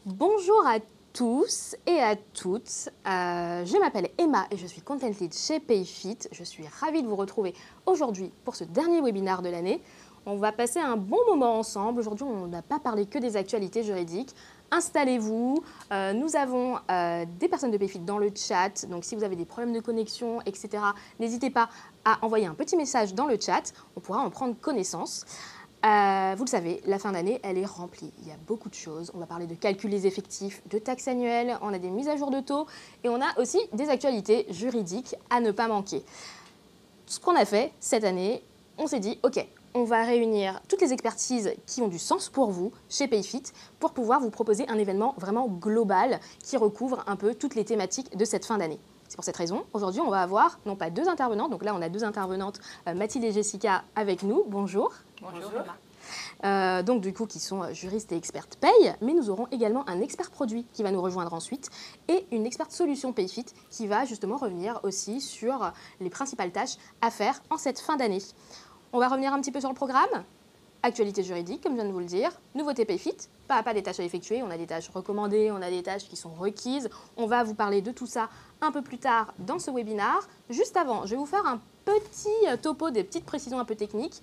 Bonjour à tous et à toutes. Je m'appelle Emma et je suis Content Lead chez PayFit. Je suis ravie de vous retrouver aujourd'hui pour ce dernier webinaire de l'année. On va passer un bon moment ensemble. Aujourd'hui, on n'a pas parlé que des actualités juridiques. Installez-vous. Nous avons des personnes de PayFit dans le chat. Donc, si vous avez des problèmes de connexion, etc., n'hésitez pas à envoyer un petit message dans le chat. On pourra en prendre connaissance. Vous le savez, la fin d'année, elle est remplie. Il y a beaucoup de choses. On va parler de calcul des effectifs, de taxes annuelles, on a des mises à jour de taux et on a aussi des actualités juridiques à ne pas manquer. Ce qu'on a fait cette année, on s'est dit, OK, on va réunir toutes les expertises qui ont du sens pour vous chez PayFit pour pouvoir vous proposer un événement vraiment global qui recouvre un peu toutes les thématiques de cette fin d'année. C'est pour cette raison, aujourd'hui, on va avoir non pas deux intervenantes, donc là on a deux intervenantes, Mathilde et Jessica avec nous. Bonjour. Bonjour. Donc du coup qui sont juristes et expertes paye, mais nous aurons également un expert produit qui va nous rejoindre ensuite et une experte solution PayFit qui va justement revenir aussi sur les principales tâches à faire en cette fin d'année. On va revenir un petit peu sur le programme. Actualité juridique, comme je viens de vous le dire. Nouveauté PayFit, pas à pas des tâches à effectuer. On a des tâches recommandées, on a des tâches qui sont requises. On va vous parler de tout ça un peu plus tard dans ce webinaire. Juste avant, je vais vous faire un petit topo, des petites précisions un peu techniques.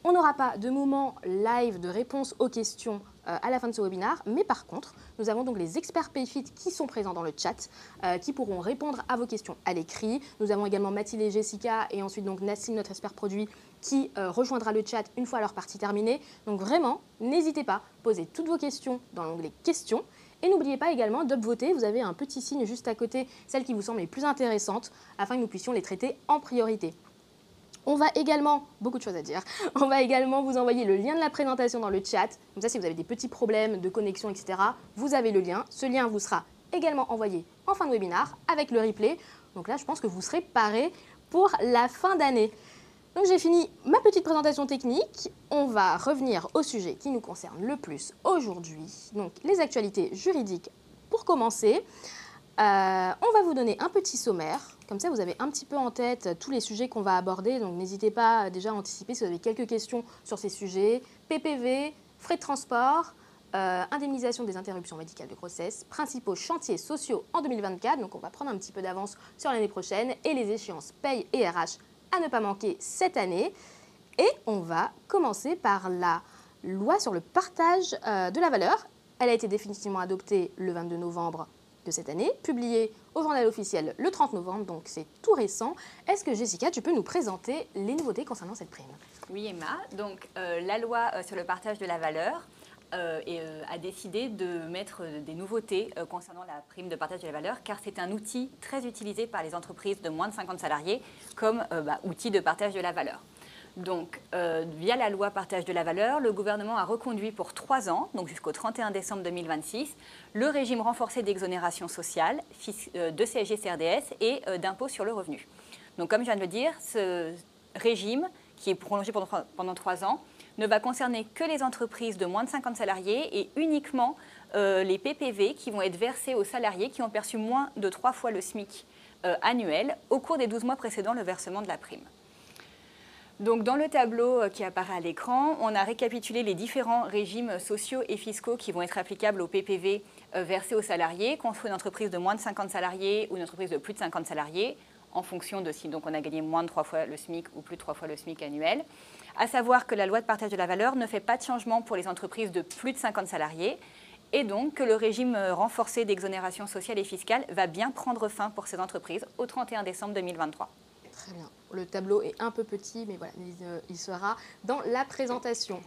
On n'aura pas de moment live de réponse aux questions à la fin de ce webinaire, mais par contre, nous avons donc les experts PayFit qui sont présents dans le chat, qui pourront répondre à vos questions à l'écrit. Nous avons également Mathilde et Jessica, et ensuite donc Nassim, notre expert produit, qui rejoindra le chat une fois leur partie terminée. Donc vraiment, n'hésitez pas, posez toutes vos questions dans l'onglet questions. Et n'oubliez pas également d'upvoter, vous avez un petit signe juste à côté, celles qui vous semblent les plus intéressantes, afin que nous puissions les traiter en priorité. On va également, beaucoup de choses à dire, on va également vous envoyer le lien de la présentation dans le chat. Comme ça, si vous avez des petits problèmes de connexion, etc., vous avez le lien. Ce lien vous sera également envoyé en fin de webinaire avec le replay. Donc là, je pense que vous serez parés pour la fin d'année. Donc j'ai fini ma petite présentation technique. On va revenir au sujet qui nous concerne le plus aujourd'hui. Donc les actualités juridiques pour commencer. On va vous donner un petit sommaire, comme ça vous avez un petit peu en tête tous les sujets qu'on va aborder, donc n'hésitez pas déjà à anticiper si vous avez quelques questions sur ces sujets. PPV, frais de transport, indemnisation des interruptions médicales de grossesse, principaux chantiers sociaux en 2024, donc on va prendre un petit peu d'avance sur l'année prochaine, et les échéances paye et RH à ne pas manquer cette année. Et on va commencer par la loi sur le partage de la valeur. Elle a été définitivement adoptée le 22 novembre de cette année, publié au journal officiel le 30 novembre, donc c'est tout récent. Est-ce que Jessica, tu peux nous présenter les nouveautés concernant cette prime? Oui Emma, donc la loi sur le partage de la valeur a décidé de mettre des nouveautés concernant la prime de partage de la valeur, car c'est un outil très utilisé par les entreprises de moins de 50 salariés comme outil de partage de la valeur. Donc, via la loi partage de la valeur, le gouvernement a reconduit pour 3 ans, donc jusqu'au 31 décembre 2026, le régime renforcé d'exonération sociale, de CSG-CRDS et d'impôt sur le revenu. Donc, comme je viens de le dire, ce régime, qui est prolongé pendant 3 ans, ne va concerner que les entreprises de moins de 50 salariés et uniquement les PPV qui vont être versés aux salariés qui ont perçu moins de 3 fois le SMIC annuel au cours des 12 mois précédant le versement de la prime. Donc, dans le tableau qui apparaît à l'écran, on a récapitulé les différents régimes sociaux et fiscaux qui vont être applicables aux PPV versés aux salariés, qu'on soit une entreprise de moins de 50 salariés ou une entreprise de plus de 50 salariés, en fonction de si donc, on a gagné moins de 3 fois le SMIC ou plus de 3 fois le SMIC annuel. À savoir que la loi de partage de la valeur ne fait pas de changement pour les entreprises de plus de 50 salariés et donc que le régime renforcé d'exonération sociale et fiscale va bien prendre fin pour ces entreprises au 31 décembre 2023. Très bien. Le tableau est un peu petit, mais voilà, il sera dans la présentation.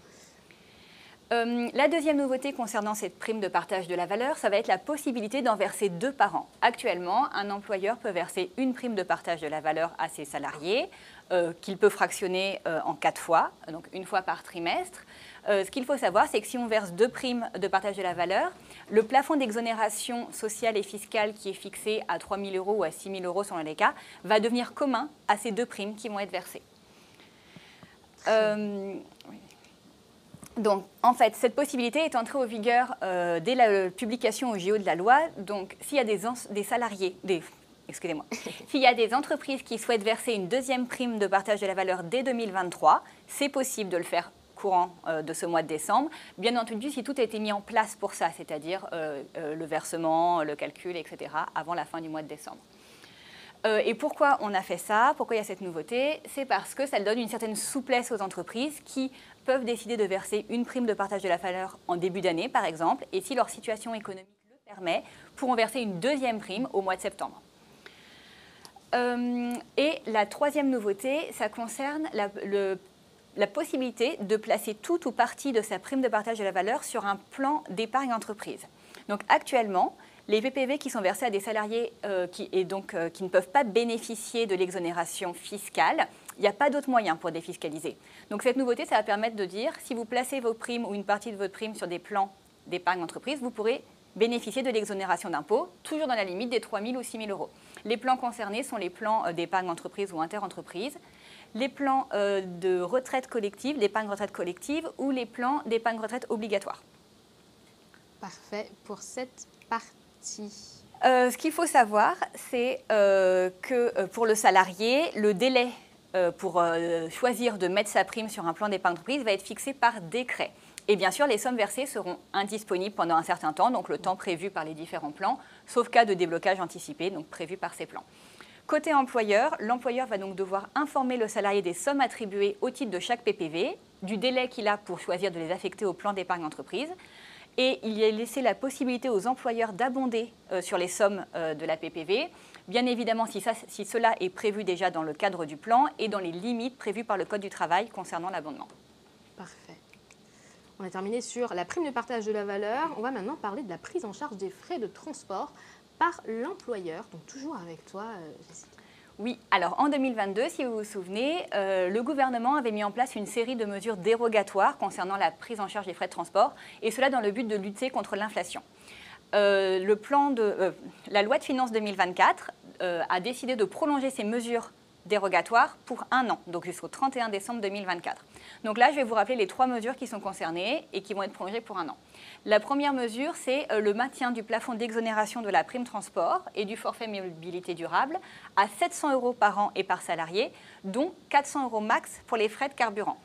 La deuxième nouveauté concernant cette prime de partage de la valeur, ça va être la possibilité d'en verser 2 par an. Actuellement, un employeur peut verser une prime de partage de la valeur à ses salariés, qu'il peut fractionner en 4 fois, donc une fois par trimestre. Ce qu'il faut savoir, c'est que si on verse 2 primes de partage de la valeur, le plafond d'exonération sociale et fiscale qui est fixé à 3 000 € ou à 6 000 € selon les cas, va devenir commun à ces 2 primes qui vont être versées. Donc, en fait, cette possibilité est entrée en vigueur dès la publication au JO de la loi. Donc, s'il y a des salariés, s'il y a des entreprises qui souhaitent verser une deuxième prime de partage de la valeur dès 2023, c'est possible de le faire courant de ce mois de décembre. Bien entendu, si tout a été mis en place pour ça, c'est-à-dire le versement, le calcul, etc., avant la fin du mois de décembre. Et pourquoi on a fait ça? Pourquoi il y a cette nouveauté? C'est parce que ça donne une certaine souplesse aux entreprises qui peuvent décider de verser une prime de partage de la valeur en début d'année, par exemple, et si leur situation économique le permet, pourront verser une deuxième prime au mois de septembre. Et la troisième nouveauté, ça concerne la possibilité de placer toute ou partie de sa prime de partage de la valeur sur un plan d'épargne entreprise. Donc actuellement, les PPV qui sont versés à des salariés qui ne peuvent pas bénéficier de l'exonération fiscale, il n'y a pas d'autre moyen pour défiscaliser. Donc cette nouveauté, ça va permettre de dire, si vous placez vos primes ou une partie de votre prime sur des plans d'épargne entreprise, vous pourrez bénéficier de l'exonération d'impôt, toujours dans la limite des 3 000 ou 6 000 euros. Les plans concernés sont les plans d'épargne entreprise ou inter-entreprise, les plans de retraite collective, d'épargne retraite collective ou les plans d'épargne retraite obligatoire. Parfait pour cette partie. Ce qu'il faut savoir, c'est que pour le salarié, le délai pour choisir de mettre sa prime sur un plan d'épargne entreprise va être fixé par décret. Et bien sûr, les sommes versées seront indisponibles pendant un certain temps, donc le temps prévu par les différents plans, sauf cas de déblocage anticipé, donc prévu par ces plans. Côté employeur, l'employeur va donc devoir informer le salarié des sommes attribuées au titre de chaque PPV, du délai qu'il a pour choisir de les affecter au plan d'épargne entreprise, et il y a laissé la possibilité aux employeurs d'abonder sur les sommes de la PPV, bien évidemment si cela est prévu déjà dans le cadre du plan et dans les limites prévues par le Code du travail concernant l'abondement. Parfait. On a terminé sur la prime de partage de la valeur. On va maintenant parler de la prise en charge des frais de transport par l'employeur. Donc toujours avec toi, Jessica. Oui, alors en 2022, si vous vous souvenez, le gouvernement avait mis en place une série de mesures dérogatoires concernant la prise en charge des frais de transport, et cela dans le but de lutter contre l'inflation. La loi de finances 2024 a décidé de prolonger ces mesures dérogatoires pour 1 an, donc jusqu'au 31 décembre 2024. Donc là, je vais vous rappeler les 3 mesures qui sont concernées et qui vont être prolongées pour 1 an. La première mesure, c'est le maintien du plafond d'exonération de la prime transport et du forfait mobilité durable à 700 € par an et par salarié, dont 400 € max pour les frais de carburant.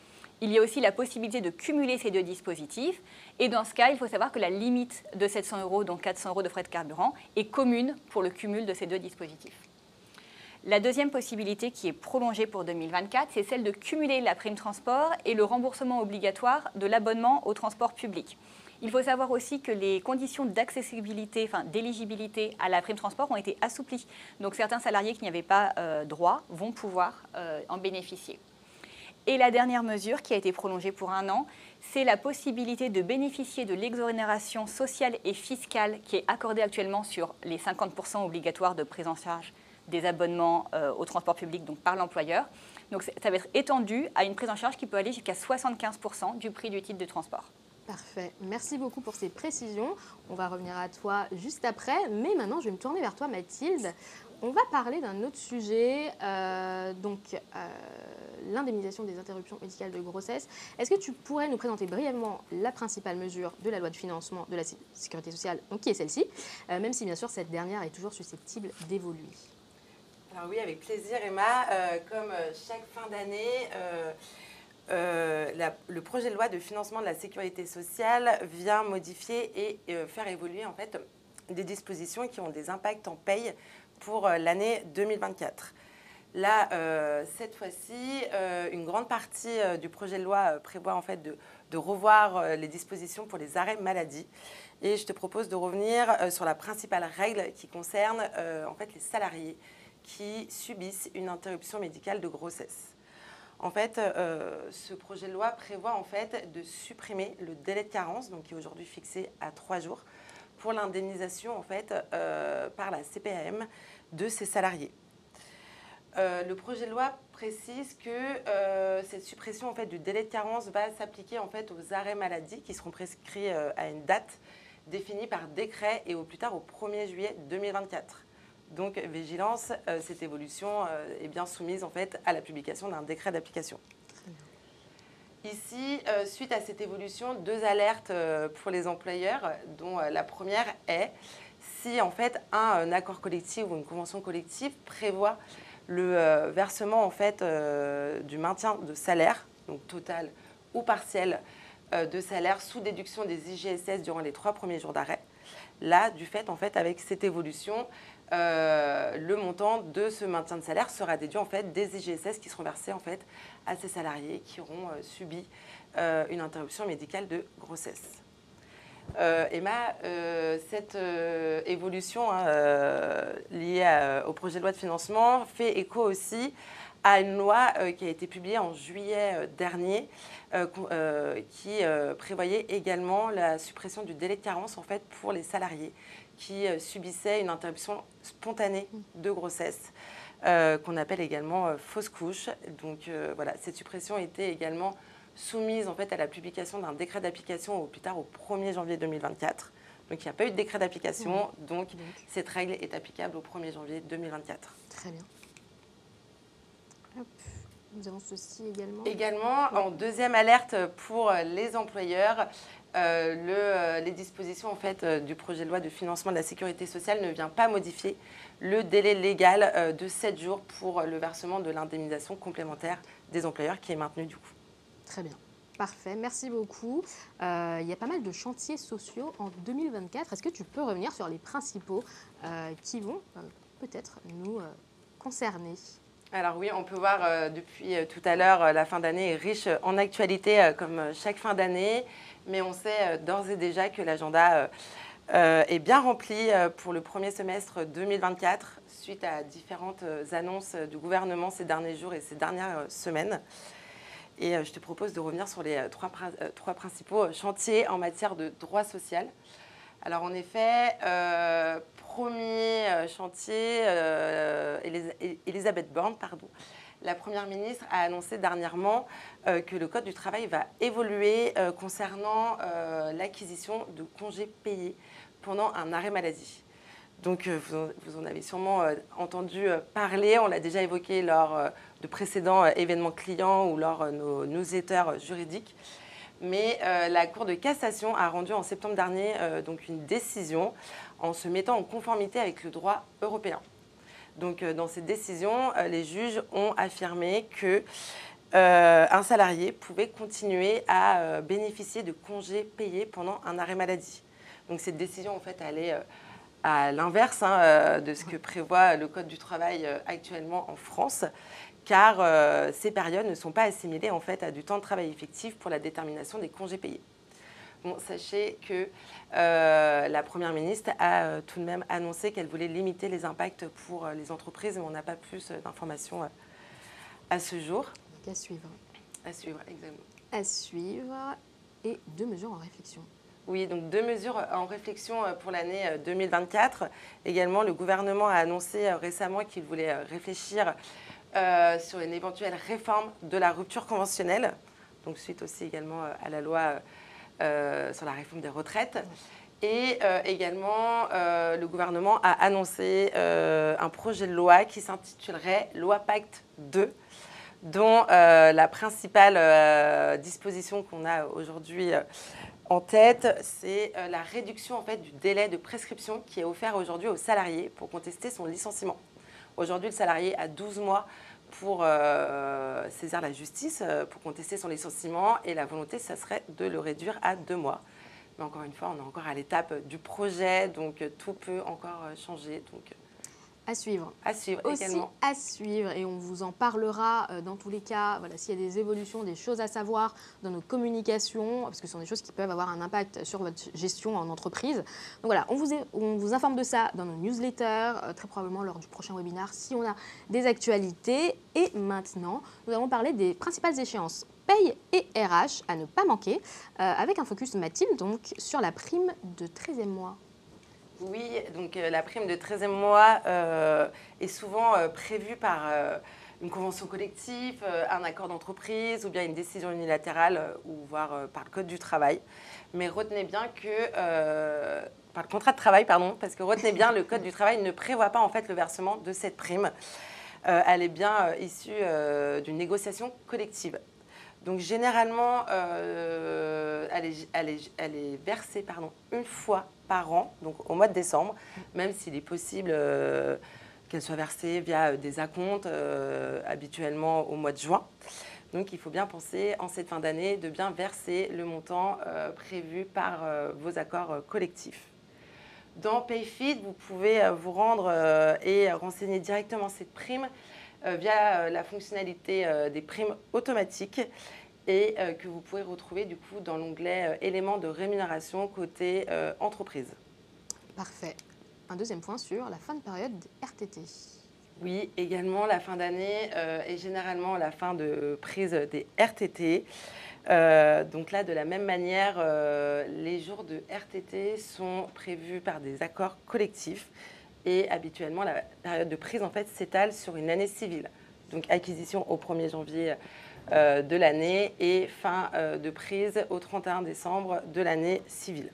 Il y a aussi la possibilité de cumuler ces deux dispositifs. Et dans ce cas, il faut savoir que la limite de 700 €, donc 400 € de frais de carburant, est commune pour le cumul de ces deux dispositifs. La deuxième possibilité qui est prolongée pour 2024, c'est celle de cumuler la prime transport et le remboursement obligatoire de l'abonnement au transport public. Il faut savoir aussi que les conditions d'accessibilité, d'éligibilité à la prime transport ont été assouplies. Donc certains salariés qui n'y avaient pas droit vont pouvoir en bénéficier. Et la dernière mesure qui a été prolongée pour 1 an, c'est la possibilité de bénéficier de l'exonération sociale et fiscale qui est accordée actuellement sur les 50% obligatoires de prise en charge des abonnements au transport public donc par l'employeur. Donc ça va être étendu à une prise en charge qui peut aller jusqu'à 75% du prix du titre de transport. Parfait. Merci beaucoup pour ces précisions. On va revenir à toi juste après. Mais maintenant, je vais me tourner vers toi, Mathilde. On va parler d'un autre sujet, l'indemnisation des interruptions médicales de grossesse. Est-ce que tu pourrais nous présenter brièvement la principale mesure de la loi de financement de la sécurité sociale, donc qui est celle-ci, même si bien sûr cette dernière est toujours susceptible d'évoluer? Alors oui, avec plaisir, Emma. Comme chaque fin d'année, le projet de loi de financement de la sécurité sociale vient modifier et faire évoluer en fait des dispositions qui ont des impacts en paye pour l'année 2024. Là, cette fois-ci, une grande partie du projet de loi prévoit en fait de revoir les dispositions pour les arrêts maladie. Et je te propose de revenir sur la principale règle qui concerne en fait les salariés qui subissent une interruption médicale de grossesse. En fait, ce projet de loi prévoit en fait de supprimer le délai de carence, donc qui est aujourd'hui fixé à 3 jours, pour l'indemnisation en fait par la CPAM de ces salariés. Le projet de loi précise que cette suppression en fait du délai de carence va s'appliquer en fait aux arrêts maladie qui seront prescrits à une date définie par décret et au plus tard au 1er juillet 2024. Donc, vigilance, cette évolution est bien soumise en fait à la publication d'un décret d'application. Ici, suite à cette évolution, 2 alertes pour les employeurs, dont la première est si en fait un accord collectif ou une convention collective prévoit le versement en fait du maintien de salaire, donc total ou partiel de salaire sous déduction des IGSS durant les 3 premiers jours d'arrêt. Là, du fait, en fait, avec cette évolution, le montant de ce maintien de salaire sera déduit en fait des IGSS qui seront versés en fait à ces salariés qui auront subi une interruption médicale de grossesse. Emma, cette évolution liée au projet de loi de financement fait écho aussi à une loi qui a été publiée en juillet dernier qui prévoyait également la suppression du délai de carence en fait, pour les salariés qui subissaient une interruption spontanée de grossesse qu'on appelle également fausse couche. Donc voilà, cette suppression était également soumise en fait, à la publication d'un décret d'application au plus tard au 1er janvier 2024. Donc il n'y a pas eu de décret d'application, donc cette règle est applicable au 1er janvier 2024. Très bien. Hop. Nous avons ceci également. Également, en deuxième alerte pour les employeurs, les dispositions en fait, du projet de loi de financement de la sécurité sociale ne vient pas modifier le délai légal de 7 jours pour le versement de l'indemnisation complémentaire des employeurs qui est maintenu du coup. Très bien. Parfait, merci beaucoup. Il y a pas mal de chantiers sociaux en 2024. Est-ce que tu peux revenir sur les principaux qui vont peut-être nous concerner ? Alors oui, on peut voir depuis tout à l'heure, la fin d'année est riche en actualité comme chaque fin d'année, mais on sait d'ores et déjà que l'agenda est bien rempli pour le premier semestre 2024 suite à différentes annonces du gouvernement ces derniers jours et ces dernières semaines. Et je te propose de revenir sur les trois principaux chantiers en matière de droit social. Alors en effet, premier chantier, Elisabeth Borne, la Première ministre a annoncé dernièrement que le Code du travail va évoluer concernant l'acquisition de congés payés pendant un arrêt maladie. Donc vous en avez sûrement entendu parler, on l'a déjà évoqué lors de précédents événements clients ou lors de nos newsletters juridiques. Mais la Cour de cassation a rendu en septembre dernier donc une décision en se mettant en conformité avec le droit européen. Donc dans cette décision, les juges ont affirmé que un salarié pouvait continuer à bénéficier de congés payés pendant un arrêt maladie. Donc cette décision, en fait, elle est à l'inverse de ce que prévoit le Code du travail actuellement en France, car ces périodes ne sont pas assimilées en fait, à du temps de travail effectif pour la détermination des congés payés. Bon, sachez que la Première ministre a tout de même annoncé qu'elle voulait limiter les impacts pour les entreprises, mais on n'a pas plus d'informations à ce jour. Donc à suivre. À suivre, exactement. À suivre et 2 mesures en réflexion. Oui, donc 2 mesures en réflexion pour l'année 2024. Également, le gouvernement a annoncé récemment qu'il voulait réfléchir sur une éventuelle réforme de la rupture conventionnelle, donc suite aussi également à la loi sur la réforme des retraites. Et également, le gouvernement a annoncé un projet de loi qui s'intitulerait Loi Pacte 2, dont la principale disposition qu'on a aujourd'hui en tête, c'est la réduction en fait, du délai de prescription qui est offert aujourd'hui aux salariés pour contester son licenciement. Aujourd'hui, le salarié a 12 mois pour saisir la justice, pour contester son licenciement, et la volonté, ça serait de le réduire à 2 mois. Mais encore une fois, on est encore à l'étape du projet, donc tout peut encore changer. Donc, à suivre. À suivre aussi également. À suivre, et on vous en parlera dans tous les cas, voilà, s'il y a des évolutions, des choses à savoir dans nos communications, parce que ce sont des choses qui peuvent avoir un impact sur votre gestion en entreprise. Donc voilà, on vous informe de ça dans nos newsletters, très probablement lors du prochain webinaire, si on a des actualités. Et maintenant, nous allons parler des principales échéances paye et RH à ne pas manquer, avec un focus Mathilde donc sur la prime de 13e mois. Oui, donc la prime de 13e mois est souvent prévue par une convention collective, un accord d'entreprise ou bien une décision unilatérale ou voire par le Code du travail. Mais retenez bien que, par le contrat de travail, pardon, parce que retenez bien, le Code du travail ne prévoit pas en fait le versement de cette prime. Elle est bien issue d'une négociation collective. Donc généralement, elle est versée une fois par an, donc au mois de décembre, même s'il est possible qu'elle soit versée via des acomptes habituellement au mois de juin. Donc il faut bien penser en cette fin d'année de bien verser le montant prévu par vos accords collectifs. Dans PayFit, vous pouvez vous rendre et renseigner directement cette prime via la fonctionnalité des primes automatiques et que vous pouvez retrouver du coup dans l'onglet éléments de rémunération côté entreprise. Parfait. Un deuxième point sur la fin de période RTT. Oui, également la fin d'année est généralement la fin de prise des RTT. Donc là, de la même manière, les jours de RTT sont prévus par des accords collectifs et habituellement, la période de prise en fait s'étale sur une année civile. Donc acquisition au 1er janvier de l'année et fin de prise au 31 décembre de l'année civile.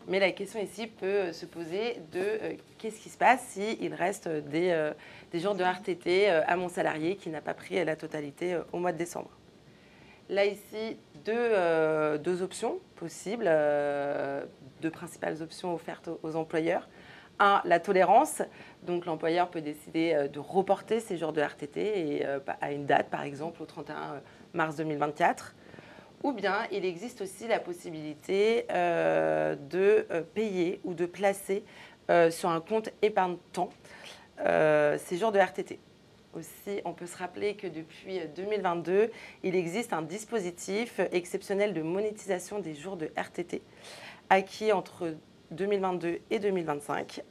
Mais la question ici peut se poser de qu'est-ce qui se passe s'il reste des jours de RTT à mon salarié qui n'a pas pris la totalité au mois de décembre. Là, ici, deux options possibles, deux principales options offertes aux employeurs. Un, la tolérance. Donc, l'employeur peut décider de reporter ces jours de RTT et, à une date, par exemple, au 31 mars 2024. Ou bien, il existe aussi la possibilité de payer ou de placer sur un compte épargne-temps ces jours de RTT. Aussi, on peut se rappeler que depuis 2022, il existe un dispositif exceptionnel de monétisation des jours de RTT acquis entre 2022 et 2025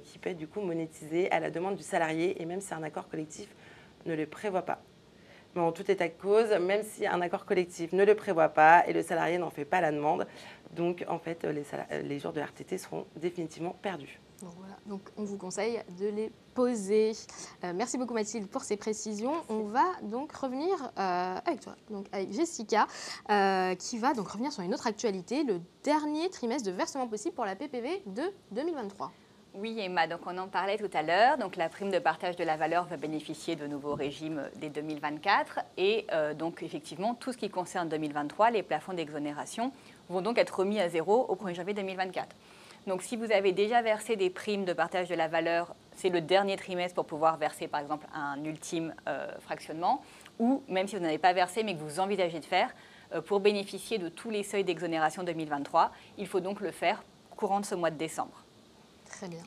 qui peut être du coup monétisé à la demande du salarié et même si un accord collectif ne le prévoit pas. Mais en tout état de cause, même si un accord collectif ne le prévoit pas et le salarié n'en fait pas la demande, donc en fait les jours de RTT seront définitivement perdus. Bon, voilà. Donc on vous conseille de les poser. Merci beaucoup Mathilde pour ces précisions. On va donc revenir avec toi, donc avec Jessica, qui va donc revenir sur une autre actualité, le dernier trimestre de versement possible pour la PPV de 2023. Oui, Emma, donc on en parlait tout à l'heure. Donc la prime de partage de la valeur va bénéficier de nouveaux régimes dès 2024. Et donc effectivement, tout ce qui concerne 2023, les plafonds d'exonération vont donc être remis à zéro au 1er janvier 2024. Donc si vous avez déjà versé des primes de partage de la valeur, c'est le dernier trimestre pour pouvoir verser par exemple un ultime fractionnement. Ou même si vous n'avez pas versé mais que vous envisagez de faire, pour bénéficier de tous les seuils d'exonération 2023, il faut donc le faire courant de ce mois de décembre. Très bien.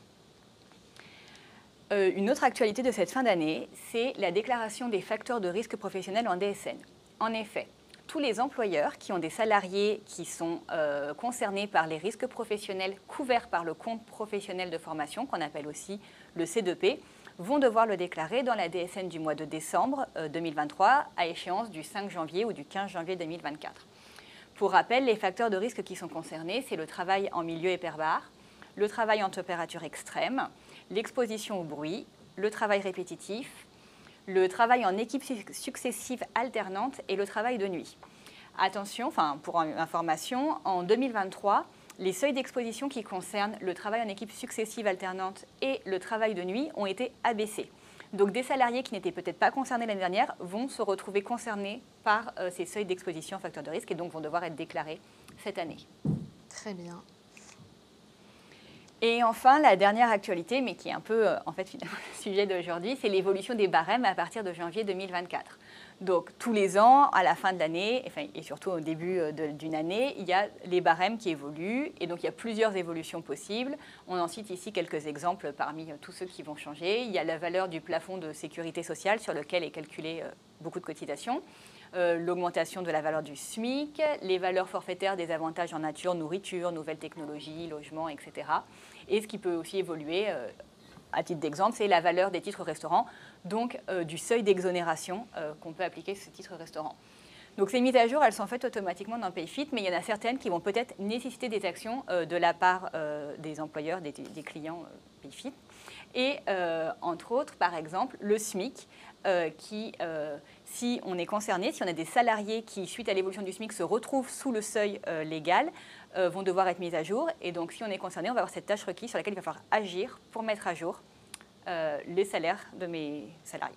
Une autre actualité de cette fin d'année, c'est la déclaration des facteurs de risque professionnel en DSN. En effet, tous les employeurs qui ont des salariés qui sont concernés par les risques professionnels couverts par le compte professionnel de formation, qu'on appelle aussi le C2P, vont devoir le déclarer dans la DSN du mois de décembre 2023 à échéance du 5 janvier ou du 15 janvier 2024. Pour rappel, les facteurs de risque qui sont concernés, c'est le travail en milieu hyperbare, le travail en température extrême, l'exposition au bruit, le travail répétitif, le travail en équipe successive alternante et le travail de nuit. Attention, pour information, en 2023, les seuils d'exposition qui concernent le travail en équipe successive alternante et le travail de nuit ont été abaissés. Donc des salariés qui n'étaient peut-être pas concernés l'année dernière vont se retrouver concernés par ces seuils d'exposition facteurs de risque et donc vont devoir être déclarés cette année. Très bien. Et enfin, la dernière actualité, mais qui est un peu en fait finalement le sujet d'aujourd'hui, c'est l'évolution des barèmes à partir de janvier 2024. Donc tous les ans, à la fin de l'année, et surtout au début d'une année, il y a les barèmes qui évoluent et donc il y a plusieurs évolutions possibles. On en cite ici quelques exemples parmi tous ceux qui vont changer. Il y a la valeur du plafond de sécurité sociale sur lequel est calculé beaucoup de cotisations. L'augmentation de la valeur du SMIC, les valeurs forfaitaires des avantages en nature, nourriture, nouvelles technologies, logement, etc. Et ce qui peut aussi évoluer, à titre d'exemple, c'est la valeur des titres restaurants, donc du seuil d'exonération qu'on peut appliquer sur ces titres restaurants. Donc ces mises à jour, elles sont faites automatiquement dans PayFit, mais il y en a certaines qui vont peut-être nécessiter des actions de la part des employeurs, des clients PayFit. Et entre autres, par exemple, le SMIC, qui, si on est concerné, si on a des salariés qui, suite à l'évolution du SMIC, se retrouvent sous le seuil légal, vont devoir être mis à jour. Et donc, si on est concerné, on va avoir cette tâche requise sur laquelle il va falloir agir pour mettre à jour les salaires de mes salariés.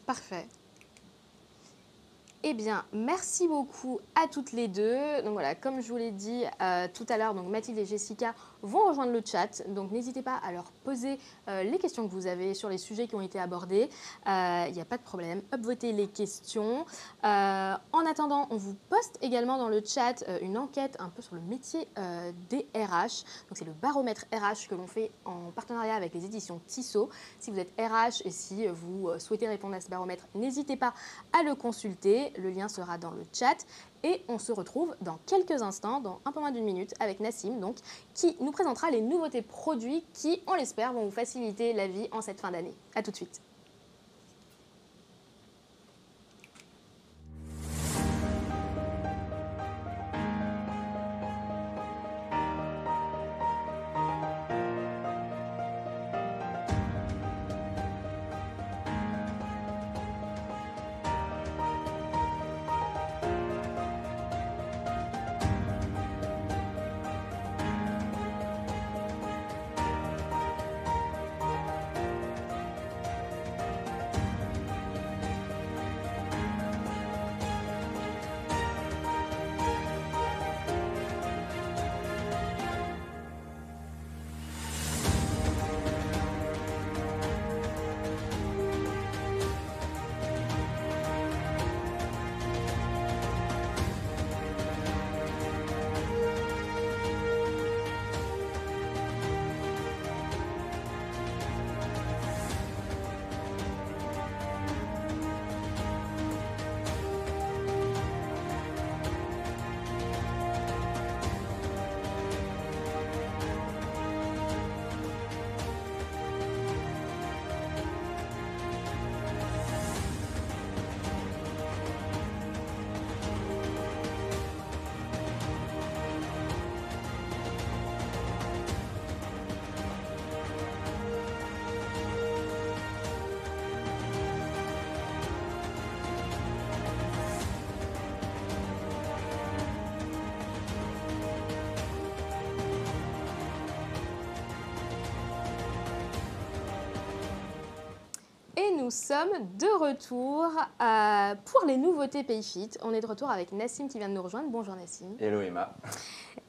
Parfait. Eh bien, merci beaucoup à toutes les deux. Donc voilà, comme je vous l'ai dit tout à l'heure, donc Mathilde et Jessica vont rejoindre le chat. Donc n'hésitez pas à leur poser les questions que vous avez sur les sujets qui ont été abordés. Il n'y a pas de problème. Upvotez les questions. En attendant, on vous poste également dans le chat une enquête un peu sur le métier des RH. Donc c'est le baromètre RH que l'on fait en partenariat avec les éditions Tissot. Si vous êtes RH et si vous souhaitez répondre à ce baromètre, n'hésitez pas à le consulter. Le lien sera dans le chat et on se retrouve dans quelques instants, dans un peu moins d'une minute, avec Nassim, donc, qui nous présentera les nouveautés produits qui, on l'espère, vont vous faciliter la vie en cette fin d'année. A tout de suite. Et nous sommes de retour pour les nouveautés PayFit. On est de retour avec Nassim qui vient de nous rejoindre. Bonjour Nassim. Hello Emma.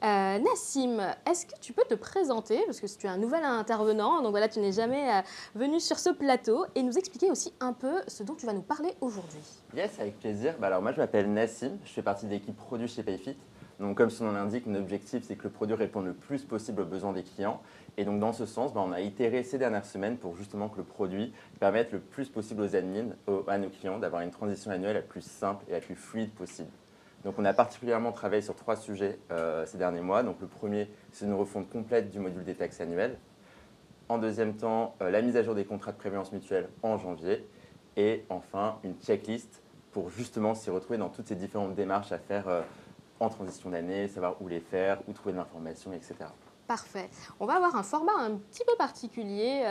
Nassim, est-ce que tu peux te présenter, parce que tu es un nouvel intervenant, donc voilà, tu n'es jamais venu sur ce plateau, et nous expliquer aussi un peu ce dont tu vas nous parler aujourd'hui. Yes, avec plaisir. Alors moi je m'appelle Nassim, je fais partie de l'équipe produit chez PayFit. Donc comme son nom l'indique, notre objectif c'est que le produit réponde le plus possible aux besoins des clients. Et donc dans ce sens, on a itéré ces dernières semaines pour justement que le produit permette le plus possible aux admins, à nos clients, d'avoir une transition annuelle la plus simple et la plus fluide possible. Donc on a particulièrement travaillé sur 3 sujets ces derniers mois. Donc le premier, c'est une refonte complète du module des taxes annuelles. En deuxième temps, la mise à jour des contrats de prévoyance mutuelle en janvier. Et enfin, une checklist pour justement s'y retrouver dans toutes ces différentes démarches à faire en transition d'année, savoir où les faire, où trouver de l'information, etc. Parfait. On va avoir un format un petit peu particulier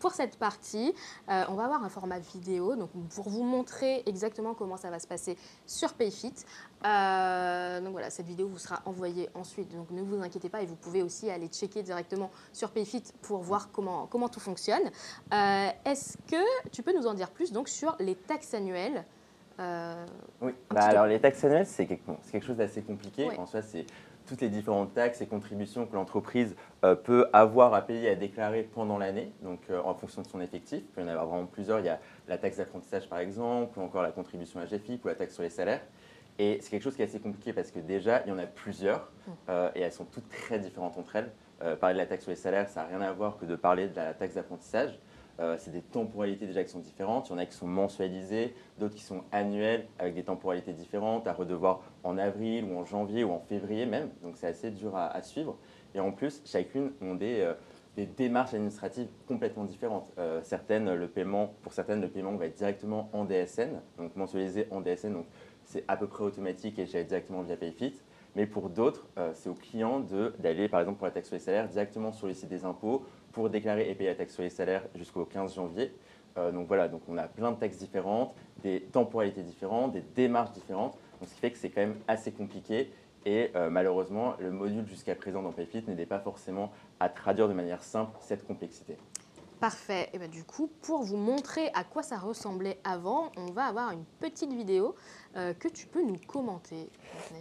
pour cette partie. On va avoir un format vidéo donc pour vous montrer exactement comment ça va se passer sur PayFit. Donc voilà, cette vidéo vous sera envoyée ensuite, donc ne vous inquiétez pas et vous pouvez aussi aller checker directement sur PayFit pour voir comment tout fonctionne. Est-ce que tu peux nous en dire plus donc, sur les taxes annuelles Oui, alors les taxes annuelles, c'est quelque chose d'assez compliqué. Ouais. En soi, c'est toutes les différentes taxes et contributions que l'entreprise peut avoir à payer, à déclarer pendant l'année, donc en fonction de son effectif. Il peut y en avoir vraiment plusieurs. Il y a la taxe d'apprentissage par exemple, ou encore la contribution AGFIP ou la taxe sur les salaires. Et c'est quelque chose qui est assez compliqué parce que déjà, il y en a plusieurs et elles sont toutes très différentes entre elles. Parler de la taxe sur les salaires, ça n'a rien à voir que de parler de la taxe d'apprentissage. C'est des temporalités déjà qui sont différentes. Il y en a qui sont mensualisées, d'autres qui sont annuelles avec des temporalités différentes, à redevoir en avril ou en janvier ou en février même. Donc c'est assez dur à suivre. Et en plus, chacune ont des démarches administratives complètement différentes. Pour certaines, le paiement va être directement en DSN, donc mensualisé en DSN, donc c'est à peu près automatique et géré directement via PayFit. Mais pour d'autres, c'est au client d'aller, par exemple pour la taxe sur les salaires, directement sur le site des impôts pour déclarer et payer la taxe sur les salaires jusqu'au 15 janvier. Donc voilà, donc on a plein de taxes différentes, des temporalités différentes, des démarches différentes, donc ce qui fait que c'est quand même assez compliqué. Et malheureusement, le module jusqu'à présent dans PayFit n'aidait pas forcément à traduire de manière simple cette complexité. Parfait. Et ben, du coup, pour vous montrer à quoi ça ressemblait avant, on va avoir une petite vidéo que tu peux nous commenter.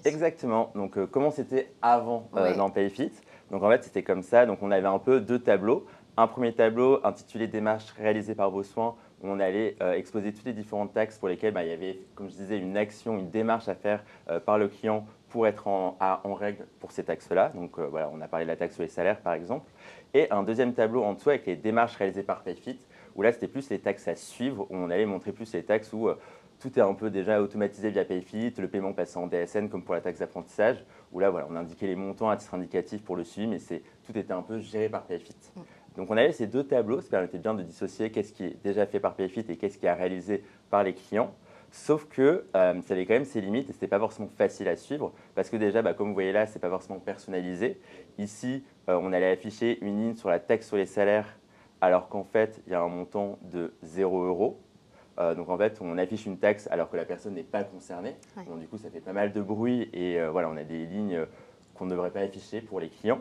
Exactement. Donc, comment c'était avant Ouais. dans PayFit? Donc, en fait, c'était comme ça. Donc, on avait un peu deux tableaux. Un premier tableau intitulé Démarches réalisées par vos soins, où on allait exposer toutes les différentes taxes pour lesquelles il y avait, comme je disais, une action, une démarche à faire par le client pour être en règle pour ces taxes-là. Donc, voilà, on a parlé de la taxe sur les salaires, par exemple. Et un deuxième tableau en dessous avec les démarches réalisées par PayFit, où là, c'était plus les taxes à suivre, où on allait montrer plus les taxes où tout est un peu déjà automatisé via PayFit, le paiement passe en DSN comme pour la taxe d'apprentissage, où là, voilà, on indiquait les montants à titre indicatif pour le suivi, mais tout était un peu géré par PayFit. Donc on avait ces deux tableaux, ça permettait bien de dissocier qu'est-ce qui est déjà fait par PayFit et qu'est-ce qui est réalisé par les clients. Sauf que ça avait quand même ses limites et ce n'était pas forcément facile à suivre parce que déjà, comme vous voyez là, ce n'est pas forcément personnalisé. Ici, on allait afficher une ligne sur la taxe sur les salaires alors qu'en fait, il y a un montant de 0 €. Donc en fait, on affiche une taxe alors que la personne n'est pas concernée. Ouais. Donc du coup, ça fait pas mal de bruit et voilà, on a des lignes qu'on ne devrait pas afficher pour les clients.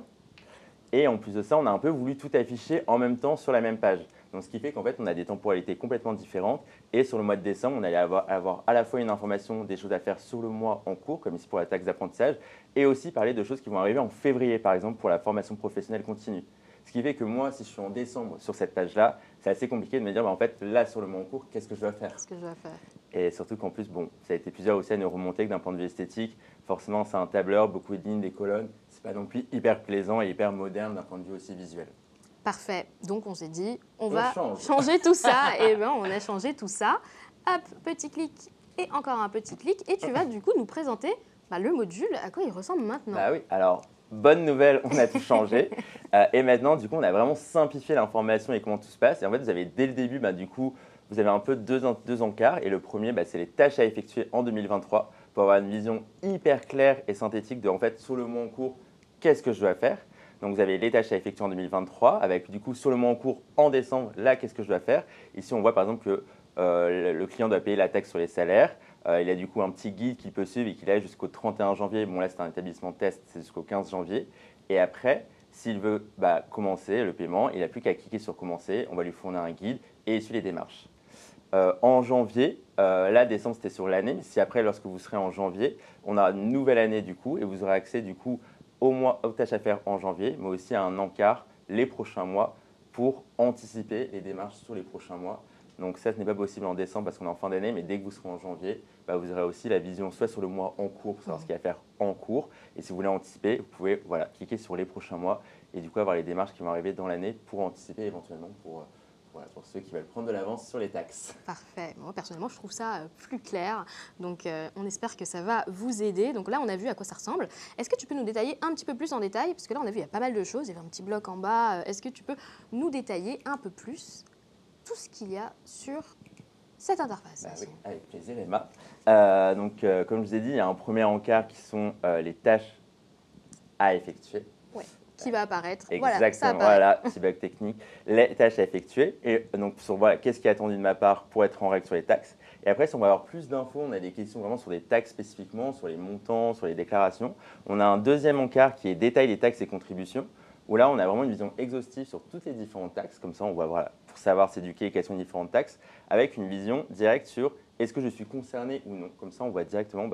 Et en plus de ça, on a un peu voulu tout afficher en même temps sur la même page. Donc, ce qui fait qu'en fait, on a des temporalités complètement différentes. Et sur le mois de décembre, on allait avoir à la fois une information des choses à faire sur le mois en cours, comme ici pour la taxe d'apprentissage, et aussi parler de choses qui vont arriver en février, par exemple, pour la formation professionnelle continue. Ce qui fait que moi, si je suis en décembre sur cette page-là, c'est assez compliqué de me dire, en fait, là, sur le mois en cours, qu'est-ce que je dois faire? Qu'est-ce que je dois faire? Et surtout qu'en plus, ça a été plusieurs aussi à nous remonter que d'un point de vue esthétique, forcément, c'est un tableur, beaucoup de lignes, des colonnes. C'est pas non plus hyper plaisant et hyper moderne d'un point de vue aussi visuel. Parfait. Donc on s'est dit, on va change. changer tout ça. Et bien, on a changé tout ça. Hop, petit clic et encore un petit clic. Et tu vas du coup nous présenter le module, à quoi il ressemble maintenant. Bah oui, alors, bonne nouvelle, on a tout changé. Et maintenant, du coup, on a vraiment simplifié l'information et comment tout se passe. Et en fait, vous avez dès le début, du coup, vous avez un peu deux encarts. Et le premier, c'est les tâches à effectuer en 2023 pour avoir une vision hyper claire et synthétique de, en fait, sur le mois en cours, qu'est-ce que je dois faire. Donc, vous avez les tâches à effectuer en 2023 avec, du coup, sur le mois en cours, en décembre, là, qu'est-ce que je dois faire. Ici, on voit par exemple que le client doit payer la taxe sur les salaires. Il a du coup un petit guide qu'il peut suivre et qu'il a jusqu'au 31 janvier. Bon, là, c'est un établissement test, c'est jusqu'au 15 janvier. Et après, s'il veut commencer le paiement, il n'a plus qu'à cliquer sur commencer. On va lui fournir un guide et essuyer les démarches. En janvier, là, décembre, c'était sur l'année. Mais si après, lorsque vous serez en janvier, on a une nouvelle année du coup et vous aurez accès du coup aux tâches à faire en janvier, mais aussi à un encart les prochains mois pour anticiper les démarches sur les prochains mois. Donc ça, ce n'est pas possible en décembre parce qu'on est en fin d'année, mais dès que vous serez en janvier, vous aurez aussi la vision soit sur le mois en cours pour savoir ce qu'il y a à faire en cours. Et si vous voulez anticiper, vous pouvez cliquer sur les prochains mois et du coup avoir les démarches qui vont arriver dans l'année pour anticiper éventuellement pour ceux qui veulent prendre de l'avance sur les taxes. Parfait. Moi, personnellement, je trouve ça plus clair. Donc, on espère que ça va vous aider. Donc là, on a vu à quoi ça ressemble. Est-ce que tu peux nous détailler un petit peu plus en détail? Parce que là, on a vu, il y a pas mal de choses. Il y avait un petit bloc en bas. Est-ce que tu peux nous détailler un peu plus tout ce qu'il y a sur cette interface? Oui, avec plaisir, Emma. Comme je vous ai dit, il y a un premier encart qui sont les tâches à effectuer. Ouais. Qui va apparaître. Exactement, voilà, petit bug technique. Les tâches à effectuer. Et donc, sur qu'est-ce qui est attendu de ma part pour être en règle sur les taxes. Et après, si on va avoir plus d'infos, on a des questions vraiment sur les taxes spécifiquement, sur les montants, sur les déclarations. On a un deuxième encart qui est détail des taxes et contributions, où là, on a vraiment une vision exhaustive sur toutes les différentes taxes. Comme ça, on voit, pour savoir s'éduquer quelles sont les différentes taxes, avec une vision directe sur est-ce que je suis concerné ou non. Comme ça, on voit directement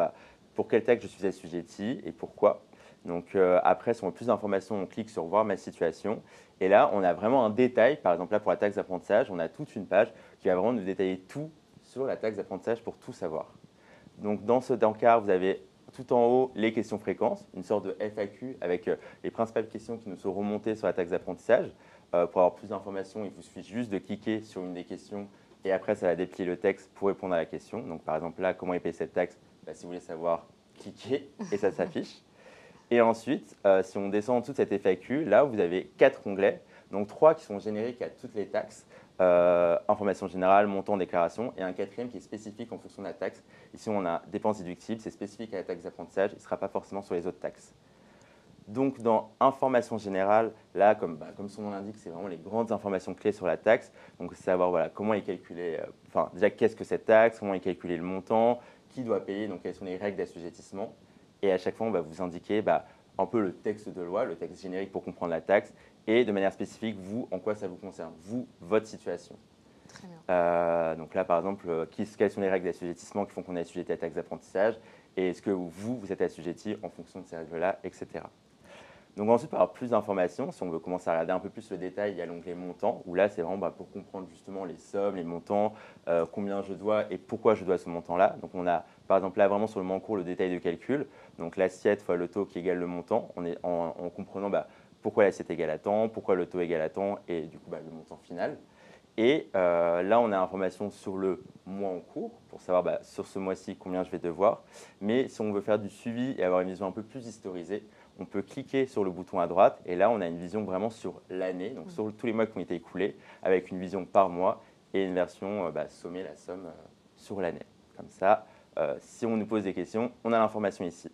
pour quelle taxe je suis assujetti et pourquoi. Donc après, si on veut plus d'informations, on clique sur voir ma situation. Et là, on a vraiment un détail. Par exemple, là, pour la taxe d'apprentissage, on a toute une page qui va vraiment nous détailler tout sur la taxe d'apprentissage pour tout savoir. Donc dans ce encart, vous avez tout en haut les questions fréquences, une sorte de FAQ avec les principales questions qui nous sont remontées sur la taxe d'apprentissage. Pour avoir plus d'informations, il vous suffit juste de cliquer sur une des questions et après, ça va déplier le texte pour répondre à la question. Donc par exemple, là, comment est payée cette taxe? Si vous voulez savoir, cliquez et ça s'affiche. Et ensuite, si on descend en dessous de cette FAQ, là, vous avez 4 onglets, donc 3 qui sont génériques à toutes les taxes, information générale, montant, déclaration, et un quatrième qui est spécifique en fonction de la taxe. Ici, on a dépenses déductibles, c'est spécifique à la taxe d'apprentissage, il ne sera pas forcément sur les autres taxes. Donc, dans information générale, là, comme son nom l'indique, c'est vraiment les grandes informations clés sur la taxe. Donc, savoir comment est calculé, déjà, qu'est-ce que cette taxe, comment est calculé le montant, qui doit payer, donc quelles sont les règles d'assujettissement. Et à chaque fois, on va vous indiquer un peu le texte de loi, le texte générique pour comprendre la taxe, et de manière spécifique, vous, en quoi ça vous concerne, vous, votre situation. Très bien. Donc là, par exemple, quelles sont les règles d'assujettissement qui font qu'on est assujetti à la taxe d'apprentissage, et est-ce que vous êtes assujetti en fonction de ces règles-là, etc. Donc ensuite, pour avoir plus d'informations, si on veut commencer à regarder un peu plus le détail, il y a l'onglet montant, où là, c'est vraiment pour comprendre justement les sommes, les montants, combien je dois et pourquoi je dois ce montant-là. Donc on a, par exemple, là, vraiment sur le court, le détail de calcul. Donc l'assiette fois le taux qui égale le montant, on est en comprenant pourquoi l'assiette égale à tant, pourquoi le taux égale à tant, et du coup, le montant final. Et là, on a l'information sur le mois en cours, pour savoir sur ce mois-ci combien je vais devoir. Mais si on veut faire du suivi et avoir une vision un peu plus historisée, on peut cliquer sur le bouton à droite et là, on a une vision vraiment sur l'année, donc sur tous les mois qui ont été écoulés, avec une vision par mois et une version sommer la somme sur l'année. Comme ça, si on nous pose des questions, on a l'information ici.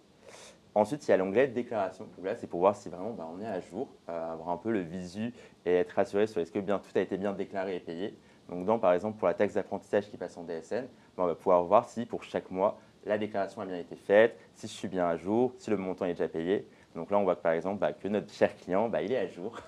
Ensuite, il y a l'onglet déclaration. Donc là, c'est pour voir si vraiment on est à jour, avoir un peu le visu et être rassuré sur est-ce que tout a été bien déclaré et payé. Donc, par exemple, pour la taxe d'apprentissage qui passe en DSN, on va pouvoir voir si pour chaque mois, la déclaration a bien été faite, si je suis bien à jour, si le montant est déjà payé. Donc là, on voit que par exemple que notre cher client, il est à jour.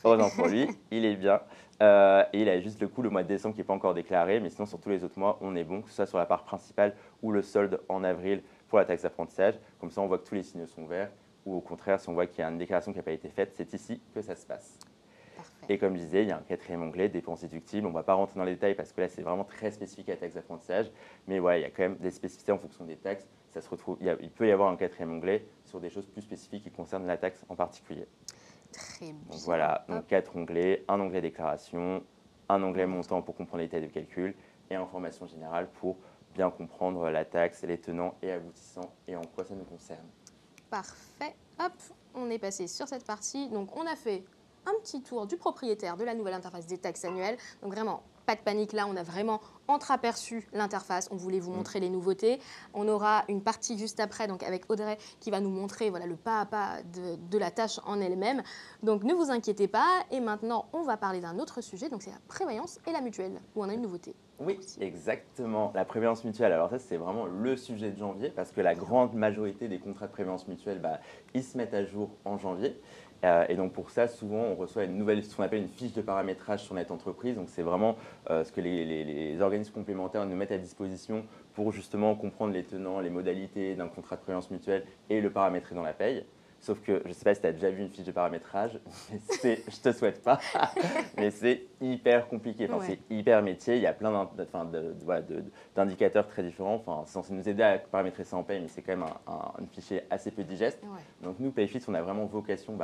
Heureusement pour lui, il est bien. Et il a juste le mois de décembre qui n'est pas encore déclaré, mais sinon sur tous les autres mois, on est bon, que ce soit sur la part principale ou le solde en avril pour la taxe d'apprentissage. Comme ça, on voit que tous les signaux sont verts. Ou au contraire, si on voit qu'il y a une déclaration qui n'a pas été faite, c'est ici que ça se passe. Parfait. Et comme je disais, il y a un quatrième onglet, dépenses déductibles. On ne va pas rentrer dans les détails parce que là, c'est vraiment très spécifique à la taxe d'apprentissage. Mais voilà, il y a quand même des spécificités en fonction des taxes. Ça se retrouve, il peut y avoir un quatrième onglet sur des choses plus spécifiques qui concernent la taxe en particulier. Très bien. Donc voilà, donc 4 onglets, un onglet déclaration, un onglet montant pour comprendre les détails de calcul et information générale pour bien comprendre la taxe, les tenants et aboutissants et en quoi ça nous concerne. Parfait. Hop, on est passé sur cette partie. Donc, on a fait un petit tour du propriétaire de la nouvelle interface des taxes annuelles. Donc, vraiment, pas de panique. Là, on a vraiment entreaperçu l'interface. On voulait vous montrer les nouveautés. On aura une partie juste après, donc avec Audrey, qui va nous montrer le pas à pas de la tâche en elle-même. Donc, ne vous inquiétez pas. Et maintenant, on va parler d'un autre sujet. Donc, c'est la prévoyance et la mutuelle, où on a une nouveauté. Oui, exactement. La prévoyance mutuelle, alors ça, c'est vraiment le sujet de janvier parce que la grande majorité des contrats de prévoyance mutuelle, ils se mettent à jour en janvier. Et donc pour ça, souvent, on reçoit ce qu'on appelle une fiche de paramétrage sur notre entreprise. Donc c'est vraiment ce que les organismes complémentaires nous mettent à disposition pour justement comprendre les tenants, les modalités d'un contrat de prévoyance mutuelle et le paramétrer dans la paye. Sauf que je ne sais pas si tu as déjà vu une fiche de paramétrage, je ne te souhaite pas, mais c'est hyper compliqué, c'est hyper métier, il y a plein d'indicateurs très différents, c'est censé nous aider à paramétrer ça en paye, mais c'est quand même un fichier assez peu digeste. Ouais. Donc nous, PayFit, on a vraiment vocation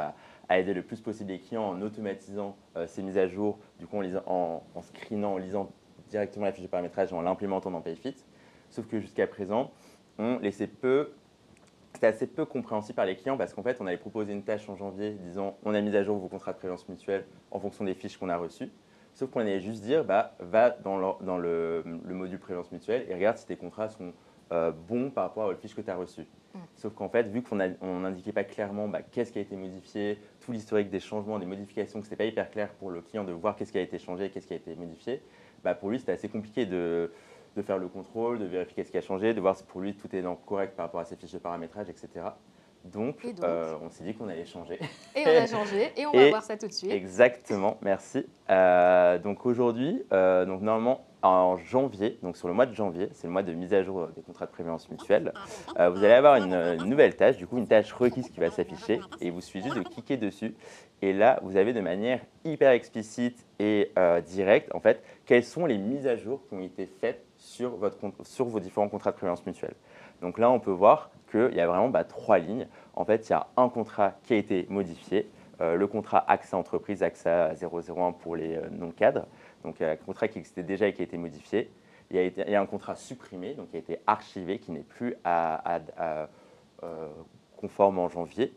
à aider le plus possible les clients en automatisant ces mises à jour, du coup en screenant, en lisant directement la fiche de paramétrage et en l'implémentant dans PayFit. Sauf que jusqu'à présent, on laissait c'était assez peu compréhensible par les clients parce qu'en fait, on avait proposé une tâche en janvier disant on a mis à jour vos contrats de prévoyance mutuelle en fonction des fiches qu'on a reçues. Sauf qu'on allait juste dire va dans le module prévoyance mutuelle et regarde si tes contrats sont bons par rapport aux fiches que tu as reçues. Sauf qu'en fait, vu qu'on n'indiquait pas clairement qu'est-ce qui a été modifié, tout l'historique des changements, des modifications, que ce n'était pas hyper clair pour le client de voir qu'est-ce qui a été changé, qu'est-ce qui a été modifié, pour lui, c'était assez compliqué de faire le contrôle, de vérifier ce qui a changé, de voir si pour lui tout est correct par rapport à ses fiches de paramétrage, etc. Donc, on s'est dit qu'on allait changer. Et on a changé, et on va voir ça tout de suite. Exactement, merci. Donc aujourd'hui, normalement en janvier, donc sur le mois de janvier, c'est le mois de mise à jour des contrats de prévoyance mutuelle, vous allez avoir une nouvelle tâche, du coup une tâche requise qui va s'afficher, et il vous suffit juste de cliquer dessus. Et là, vous avez de manière hyper explicite et directe, en fait, quelles sont les mises à jour qui ont été faites sur vos différents contrats de prévoyance mutuelle. Donc là, on peut voir qu'il y a vraiment 3 lignes. En fait, il y a un contrat qui a été modifié, le contrat AXA Entreprise, AXA 001 pour les non-cadres, donc un contrat qui existait déjà et qui a été modifié. Il y a un contrat supprimé, donc qui a été archivé, qui n'est plus conforme en janvier.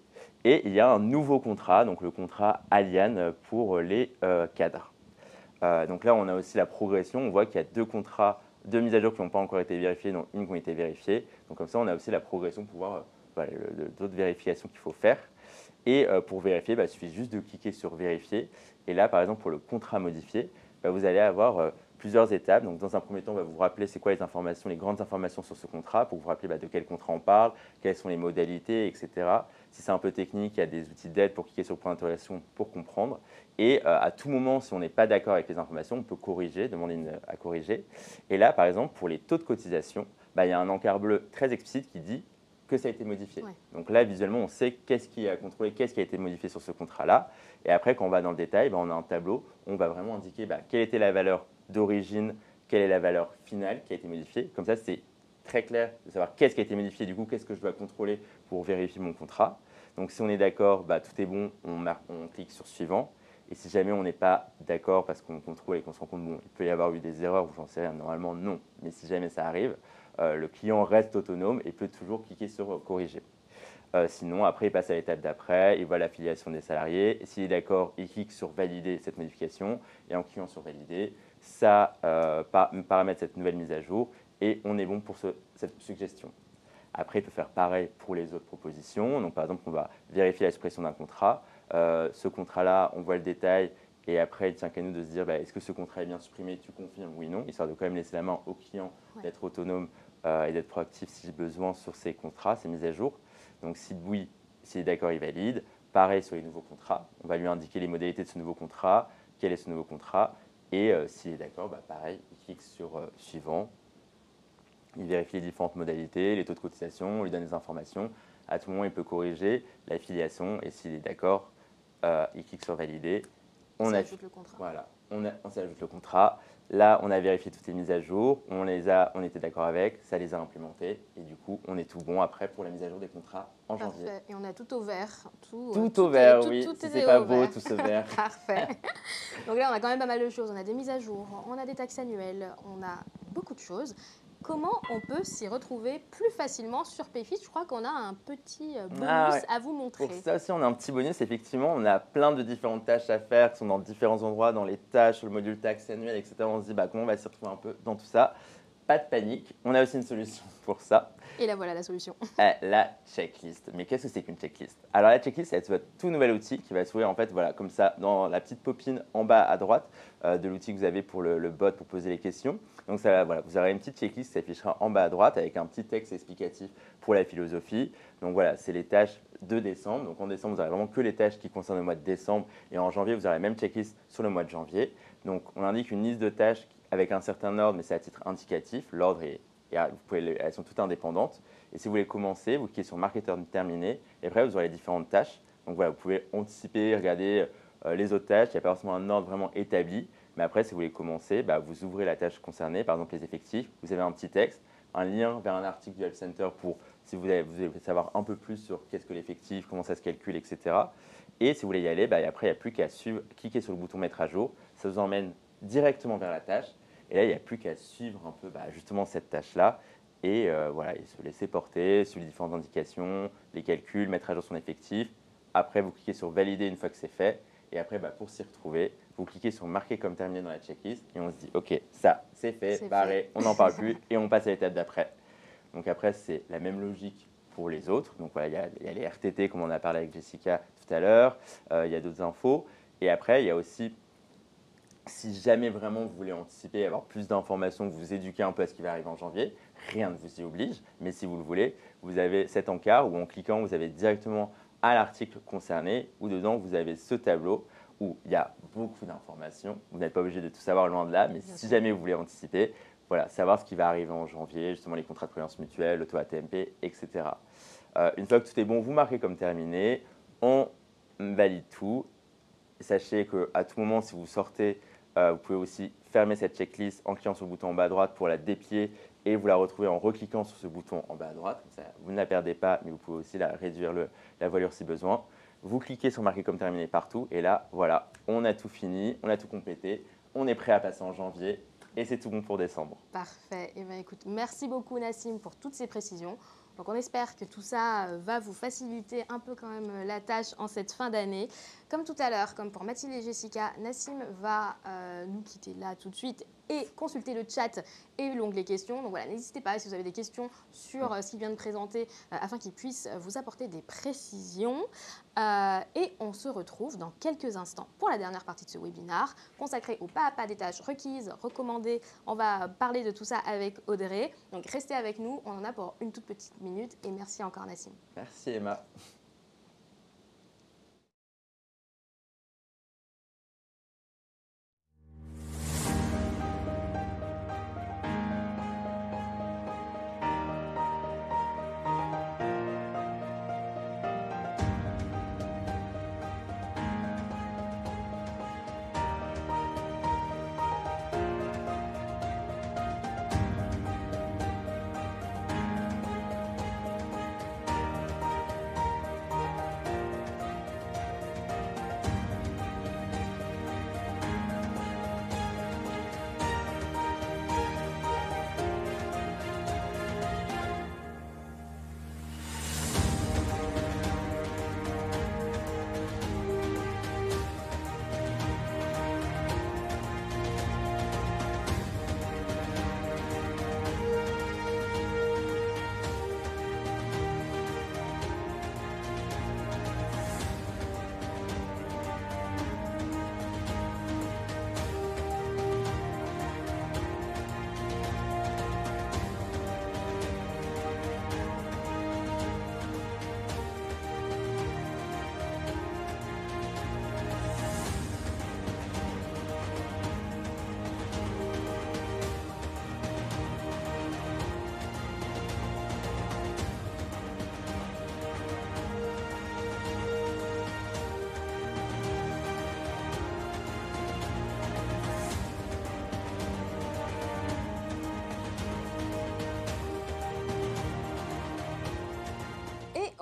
Et il y a un nouveau contrat, donc le contrat Allianz pour les cadres. Donc là, on a aussi la progression. On voit qu'il y a 2 contrats, 2 mises à jour qui n'ont pas encore été vérifiées, dont une qui ont été vérifiées. Donc comme ça, on a aussi la progression pour voir d'autres vérifications qu'il faut faire. Et pour vérifier, il suffit juste de cliquer sur « Vérifier ». Et là, par exemple, pour le contrat modifié, vous allez avoir plusieurs étapes. Donc, dans un premier temps, on va vous rappeler c'est quoi les informations, les grandes informations sur ce contrat, pour vous rappeler de quel contrat on parle, quelles sont les modalités, etc. Si c'est un peu technique, il y a des outils d'aide pour cliquer sur le point d'interrogation pour comprendre. Et à tout moment, si on n'est pas d'accord avec les informations, on peut corriger, demander à corriger. Et là, par exemple, pour les taux de cotisation, il y a un encart bleu très explicite qui dit que ça a été modifié. Ouais. Donc là, visuellement, on sait qu'est-ce qui a contrôlé, qu'est-ce qui a été modifié sur ce contrat-là. Et après, quand on va dans le détail, on a un tableau où on va vraiment indiquer quelle était la valeur d'origine, quelle est la valeur finale qui a été modifiée. Comme ça, c'est très clair de savoir qu'est-ce qui a été modifié, du coup, qu'est-ce que je dois contrôler pour vérifier mon contrat. Donc si on est d'accord, tout est bon, on clique sur suivant. Et si jamais on n'est pas d'accord parce qu'on contrôle et qu'on se rend compte, il peut y avoir eu des erreurs ou j'en sais rien, normalement non. Mais si jamais ça arrive, le client reste autonome et peut toujours cliquer sur corriger. Sinon, après, il passe à l'étape d'après, il voit l'affiliation des salariés. S'il est d'accord, il clique sur valider cette modification. Et en cliquant sur valider, ça paramètre cette nouvelle mise à jour et on est bon pour cette suggestion. Après, il peut faire pareil pour les autres propositions. Donc, par exemple, on va vérifier la suppression d'un contrat. Ce contrat-là, on voit le détail et après, il tient qu'à nous de se dire est-ce que ce contrat est bien supprimé, tu confirmes, oui, non, histoire de quand même laisser la main au client d'être autonome et d'être proactif si besoin sur ces contrats, ces mises à jour. Donc, si oui, s'il est d'accord, il valide. Pareil sur les nouveaux contrats. On va lui indiquer les modalités de ce nouveau contrat, quel est ce nouveau contrat. Et s'il est d'accord, pareil, il clique sur suivant. Il vérifie les différentes modalités, les taux de cotisation, on lui donne des informations. À tout moment, il peut corriger l'affiliation et s'il est d'accord, il clique sur valider. On ajoute le contrat. Voilà, on s'ajoute le contrat. Là, on a vérifié toutes les mises à jour, on était d'accord avec, ça les a implémentées et du coup, on est tout bon après pour la mise à jour des contrats en janvier. Parfait. Et on a tout au vert. Tout au vert, oui. Tout si c'est pas beau, tout se vert. Parfait. Donc là, on a quand même pas mal de choses. On a des mises à jour, on a des taxes annuelles, on a beaucoup de choses. Comment on peut s'y retrouver plus facilement sur Payfit? Je crois qu'on a un petit bonus à vous montrer. Pour ça aussi, on a un petit bonus. Effectivement, on a plein de différentes tâches à faire qui sont dans différents endroits, dans les tâches, sur le module taxe annuel, etc. On se dit comment on va s'y retrouver un peu dans tout ça. Pas de panique, on a aussi une solution pour ça. Et là, voilà la solution. La checklist. Mais qu'est-ce que c'est qu'une checklist? Alors la checklist, c'est votre tout nouvel outil qui va s'ouvrir en fait, comme ça, dans la petite popine en bas à droite de l'outil que vous avez pour le bot pour poser les questions. Donc ça, vous aurez une petite checklist qui s'affichera en bas à droite avec un petit texte explicatif pour la philosophie. Donc voilà, c'est les tâches de décembre. Donc en décembre, vous n'aurez vraiment que les tâches qui concernent le mois de décembre. Et en janvier, vous aurez la même checklist sur le mois de janvier. Donc on indique une liste de tâches avec un certain ordre, mais c'est à titre indicatif. L'ordre elles sont toutes indépendantes. Et si vous voulez commencer, vous cliquez sur marketeur terminé. Et après, vous aurez les différentes tâches. Donc voilà, vous pouvez anticiper, regarder les autres tâches. Il n'y a pas forcément un ordre vraiment établi. Mais après, si vous voulez commencer, vous ouvrez la tâche concernée, par exemple les effectifs. Vous avez un petit texte, un lien vers un article du Help Center pour si vous voulez savoir un peu plus sur qu'est-ce que l'effectif, comment ça se calcule, etc. Et si vous voulez y aller, après, il n'y a plus qu'à cliquer sur le bouton mettre à jour. Ça vous emmène directement vers la tâche. Et là, il n'y a plus qu'à suivre un peu justement cette tâche-là et se laisser porter, suivre les différentes indications, les calculs, mettre à jour son effectif. Après, vous cliquez sur valider une fois que c'est fait. Et après, pour s'y retrouver, vous cliquez sur marquer comme terminé dans la checklist et on se dit, OK, ça, c'est fait, barré, on n'en parle plus et on passe à l'étape d'après. Donc après, c'est la même logique pour les autres. Donc voilà, il y a les RTT, comme on a parlé avec Jessica tout à l'heure. Il y a d'autres infos. Et après, il y a aussi, si jamais vraiment vous voulez anticiper, avoir plus d'informations, vous éduquer un peu à ce qui va arriver en janvier, rien ne vous y oblige. Mais si vous le voulez, vous avez cet encart où en cliquant, vous avez directement à l'article concerné, où dedans, vous avez ce tableau où il y a beaucoup d'informations. Vous n'êtes pas obligé de tout savoir loin de là, mais si jamais vous voulez anticiper, voilà, savoir ce qui va arriver en janvier, justement les contrats de prévoyance mutuelle, l'auto-ATMP, etc. Une fois que tout est bon, vous marquez comme terminé, on valide tout. Sachez qu'à tout moment, si vous sortez, vous pouvez aussi fermer cette checklist en cliquant sur le bouton en bas à droite pour la déplier et vous la retrouvez en recliquant sur ce bouton en bas à droite. Comme ça, vous ne la perdez pas, mais vous pouvez aussi réduire la voilure si besoin. Vous cliquez sur marquer comme terminé partout et là, voilà, on a tout fini, on a tout complété, on est prêt à passer en janvier et c'est tout bon pour décembre. Parfait. Eh bien, écoute, merci beaucoup Nassim pour toutes ces précisions. Donc on espère que tout ça va vous faciliter un peu quand même la tâche en cette fin d'année. Comme tout à l'heure, comme pour Mathilde et Jessica, Nassim va nous quitter là tout de suite et consulter le chat et l'onglet questions. Donc voilà, n'hésitez pas si vous avez des questions sur ce qu'il vient de présenter afin qu'il puisse vous apporter des précisions. Et on se retrouve dans quelques instants pour la dernière partie de ce webinaire consacré au pas à pas des tâches requises, recommandées. On va parler de tout ça avec Audrey. Donc restez avec nous, on en a pour une toute petite minute et merci encore Nassim. Merci Emma.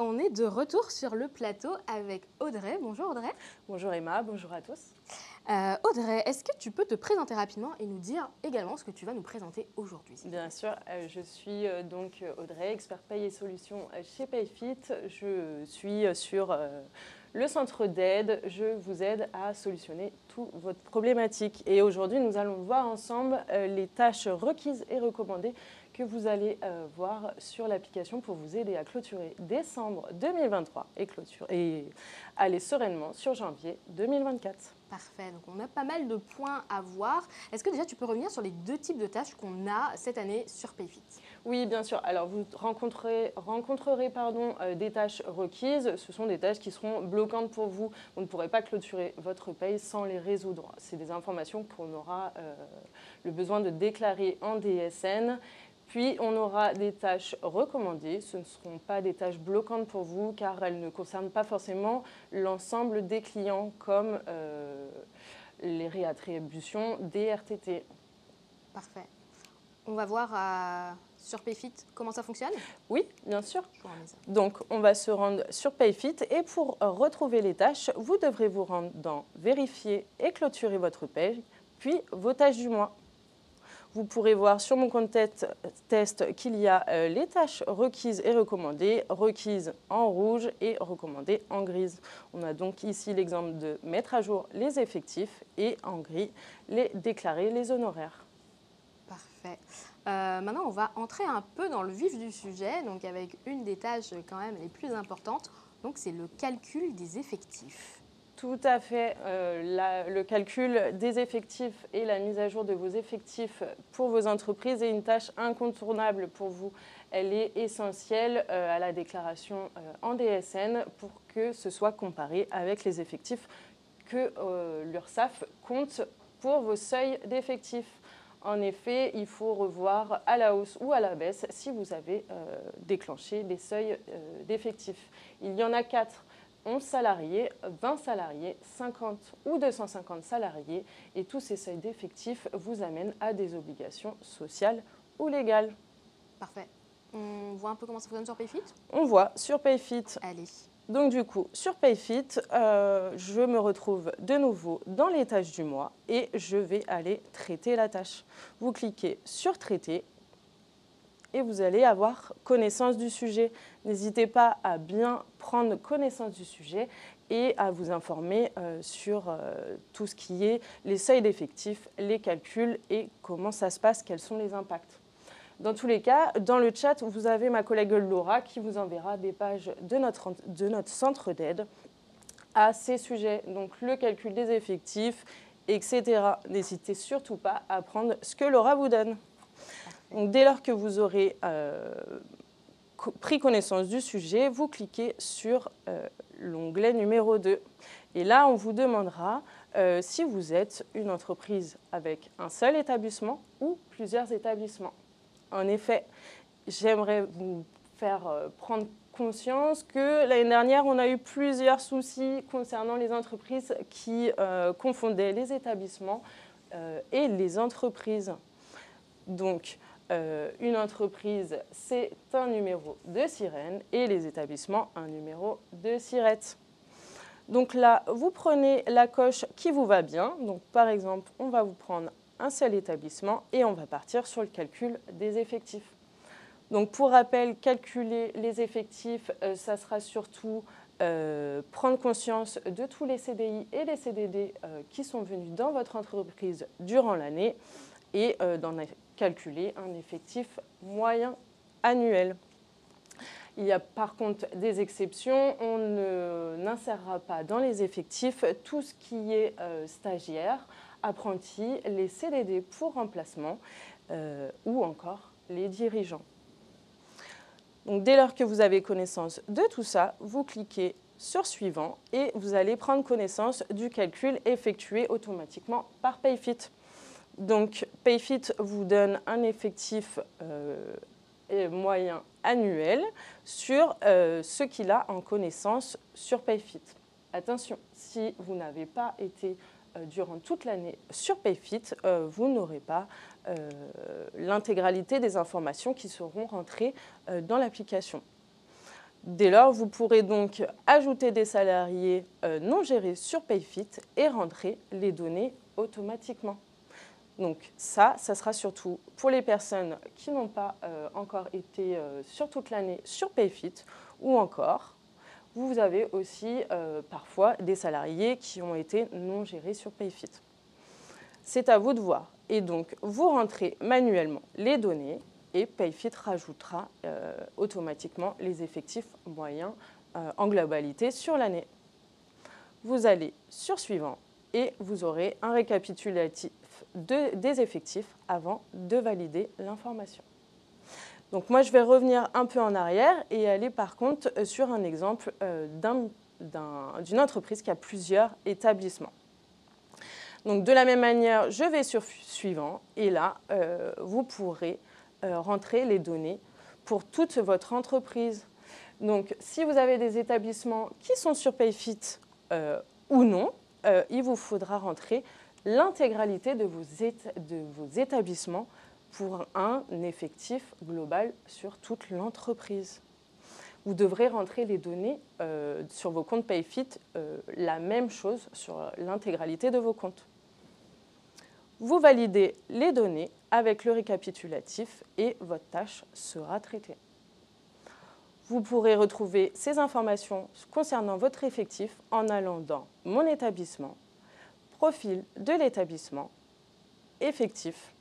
On est de retour sur le plateau avec Audrey. Bonjour Audrey. Bonjour Emma, bonjour à tous. Audrey, est-ce que tu peux te présenter rapidement et nous dire également ce que tu vas nous présenter aujourd'hui? Bien sûr, je suis donc Audrey, experte paye et solutions chez Payfit. Je suis sur le centre d'aide. Je vous aide à solutionner toute votre problématique. Et aujourd'hui, nous allons voir ensemble les tâches requises et recommandées que vous allez voir sur l'application pour vous aider à clôturer décembre 2023 et aller sereinement sur janvier 2024. Parfait, donc on a pas mal de points à voir. Est-ce que déjà tu peux revenir sur les deux types de tâches qu'on a cette année sur Payfit? Oui, bien sûr. Alors vous rencontrerez des tâches requises. Ce sont des tâches qui seront bloquantes pour vous. Vous ne pourrez pas clôturer votre paye sans les résoudre. C'est des informations qu'on aura le besoin de déclarer en DSN. Puis, on aura des tâches recommandées. Ce ne seront pas des tâches bloquantes pour vous car elles ne concernent pas forcément l'ensemble des clients comme les réattributions des RTT. Parfait. On va voir sur Payfit comment ça fonctionne? Oui, bien sûr. Donc, on va se rendre sur Payfit et pour retrouver les tâches, vous devrez vous rendre dans « Vérifier et clôturer votre paye », puis « Vos tâches du mois ». Vous pourrez voir sur mon compte test qu'il y a les tâches requises et recommandées, requises en rouge et recommandées en grise. On a donc ici l'exemple de mettre à jour les effectifs et en gris, déclarer les honoraires. Parfait. Maintenant, on va entrer un peu dans le vif du sujet, donc avec une des tâches quand même les plus importantes, donc c'est le calcul des effectifs. Tout à fait. Le calcul des effectifs et la mise à jour de vos effectifs pour vos entreprises est une tâche incontournable pour vous. Elle est essentielle à la déclaration en DSN pour que ce soit comparé avec les effectifs que l'URSSAF compte pour vos seuils d'effectifs. En effet, il faut revoir à la hausse ou à la baisse si vous avez déclenché des seuils d'effectifs. Il y en a 4. 11 salariés, 20 salariés, 50 ou 250 salariés et tous ces seuils d'effectifs vous amènent à des obligations sociales ou légales. Parfait. On voit un peu comment ça fonctionne sur Payfit? On voit sur Payfit. Allez. Donc du coup, sur Payfit, je me retrouve de nouveau dans les tâches du mois et je vais aller traiter la tâche. Vous cliquez sur Traiter. et vous allez avoir connaissance du sujet. N'hésitez pas à bien prendre connaissance du sujet et à vous informer sur tout ce qui est les seuils d'effectifs, les calculs et comment ça se passe, quels sont les impacts. Dans tous les cas, dans le chat, vous avez ma collègue Laura qui vous enverra des pages de notre centre d'aide à ces sujets, donc le calcul des effectifs, etc. N'hésitez surtout pas à prendre ce que Laura vous donne. Donc, dès lors que vous aurez pris connaissance du sujet, vous cliquez sur l'onglet numéro 2. Et là, on vous demandera si vous êtes une entreprise avec un seul établissement ou plusieurs établissements. En effet, j'aimerais vous faire prendre conscience que l'année dernière, on a eu plusieurs soucis concernant les entreprises qui confondaient les établissements et les entreprises. Donc, une entreprise, c'est un numéro de sirène et les établissements, un numéro de sirette. Donc là, vous prenez la coche qui vous va bien. Donc, par exemple, on va vous prendre un seul établissement et on va partir sur le calcul des effectifs. Donc, pour rappel, calculer les effectifs, ça sera surtout prendre conscience de tous les CDI et les CDD qui sont venus dans votre entreprise durant l'année et d'en calculer un effectif moyen annuel. Il y a par contre des exceptions. On n'insérera pas dans les effectifs tout ce qui est stagiaire, apprenti, les CDD pour remplacement ou encore les dirigeants. Donc, dès lors que vous avez connaissance de tout ça, vous cliquez sur Suivant et vous allez prendre connaissance du calcul effectué automatiquement par Payfit. Donc, Payfit vous donne un effectif moyen annuel sur ce qu'il a en connaissance sur Payfit. Attention, si vous n'avez pas été durant toute l'année sur Payfit, vous n'aurez pas l'intégralité des informations qui seront rentrées dans l'application. Dès lors, vous pourrez donc ajouter des salariés non gérés sur Payfit et rentrer les données automatiquement. Donc ça sera surtout pour les personnes qui n'ont pas encore été sur toute l'année sur Payfit ou encore, vous avez aussi parfois des salariés qui ont été non gérés sur Payfit. C'est à vous de voir. Et donc, vous rentrez manuellement les données et Payfit rajoutera automatiquement les effectifs moyens en globalité sur l'année. Vous allez sur Suivant et vous aurez un récapitulatif des effectifs avant de valider l'information. Donc moi, je vais revenir un peu en arrière et aller par contre sur un exemple d'une entreprise qui a plusieurs établissements. Donc de la même manière, je vais sur Suivant et là, vous pourrez rentrer les données pour toute votre entreprise. Donc si vous avez des établissements qui sont sur Payfit ou non, il vous faudra rentrer l'intégralité de vos établissements pour un effectif global sur toute l'entreprise. Vous devrez rentrer les données sur vos comptes Payfit, la même chose sur l'intégralité de vos comptes. Vous validez les données avec le récapitulatif et votre tâche sera traitée. Vous pourrez retrouver ces informations concernant votre effectif en allant dans Mon établissement, Profil de l'établissement, Effectifs,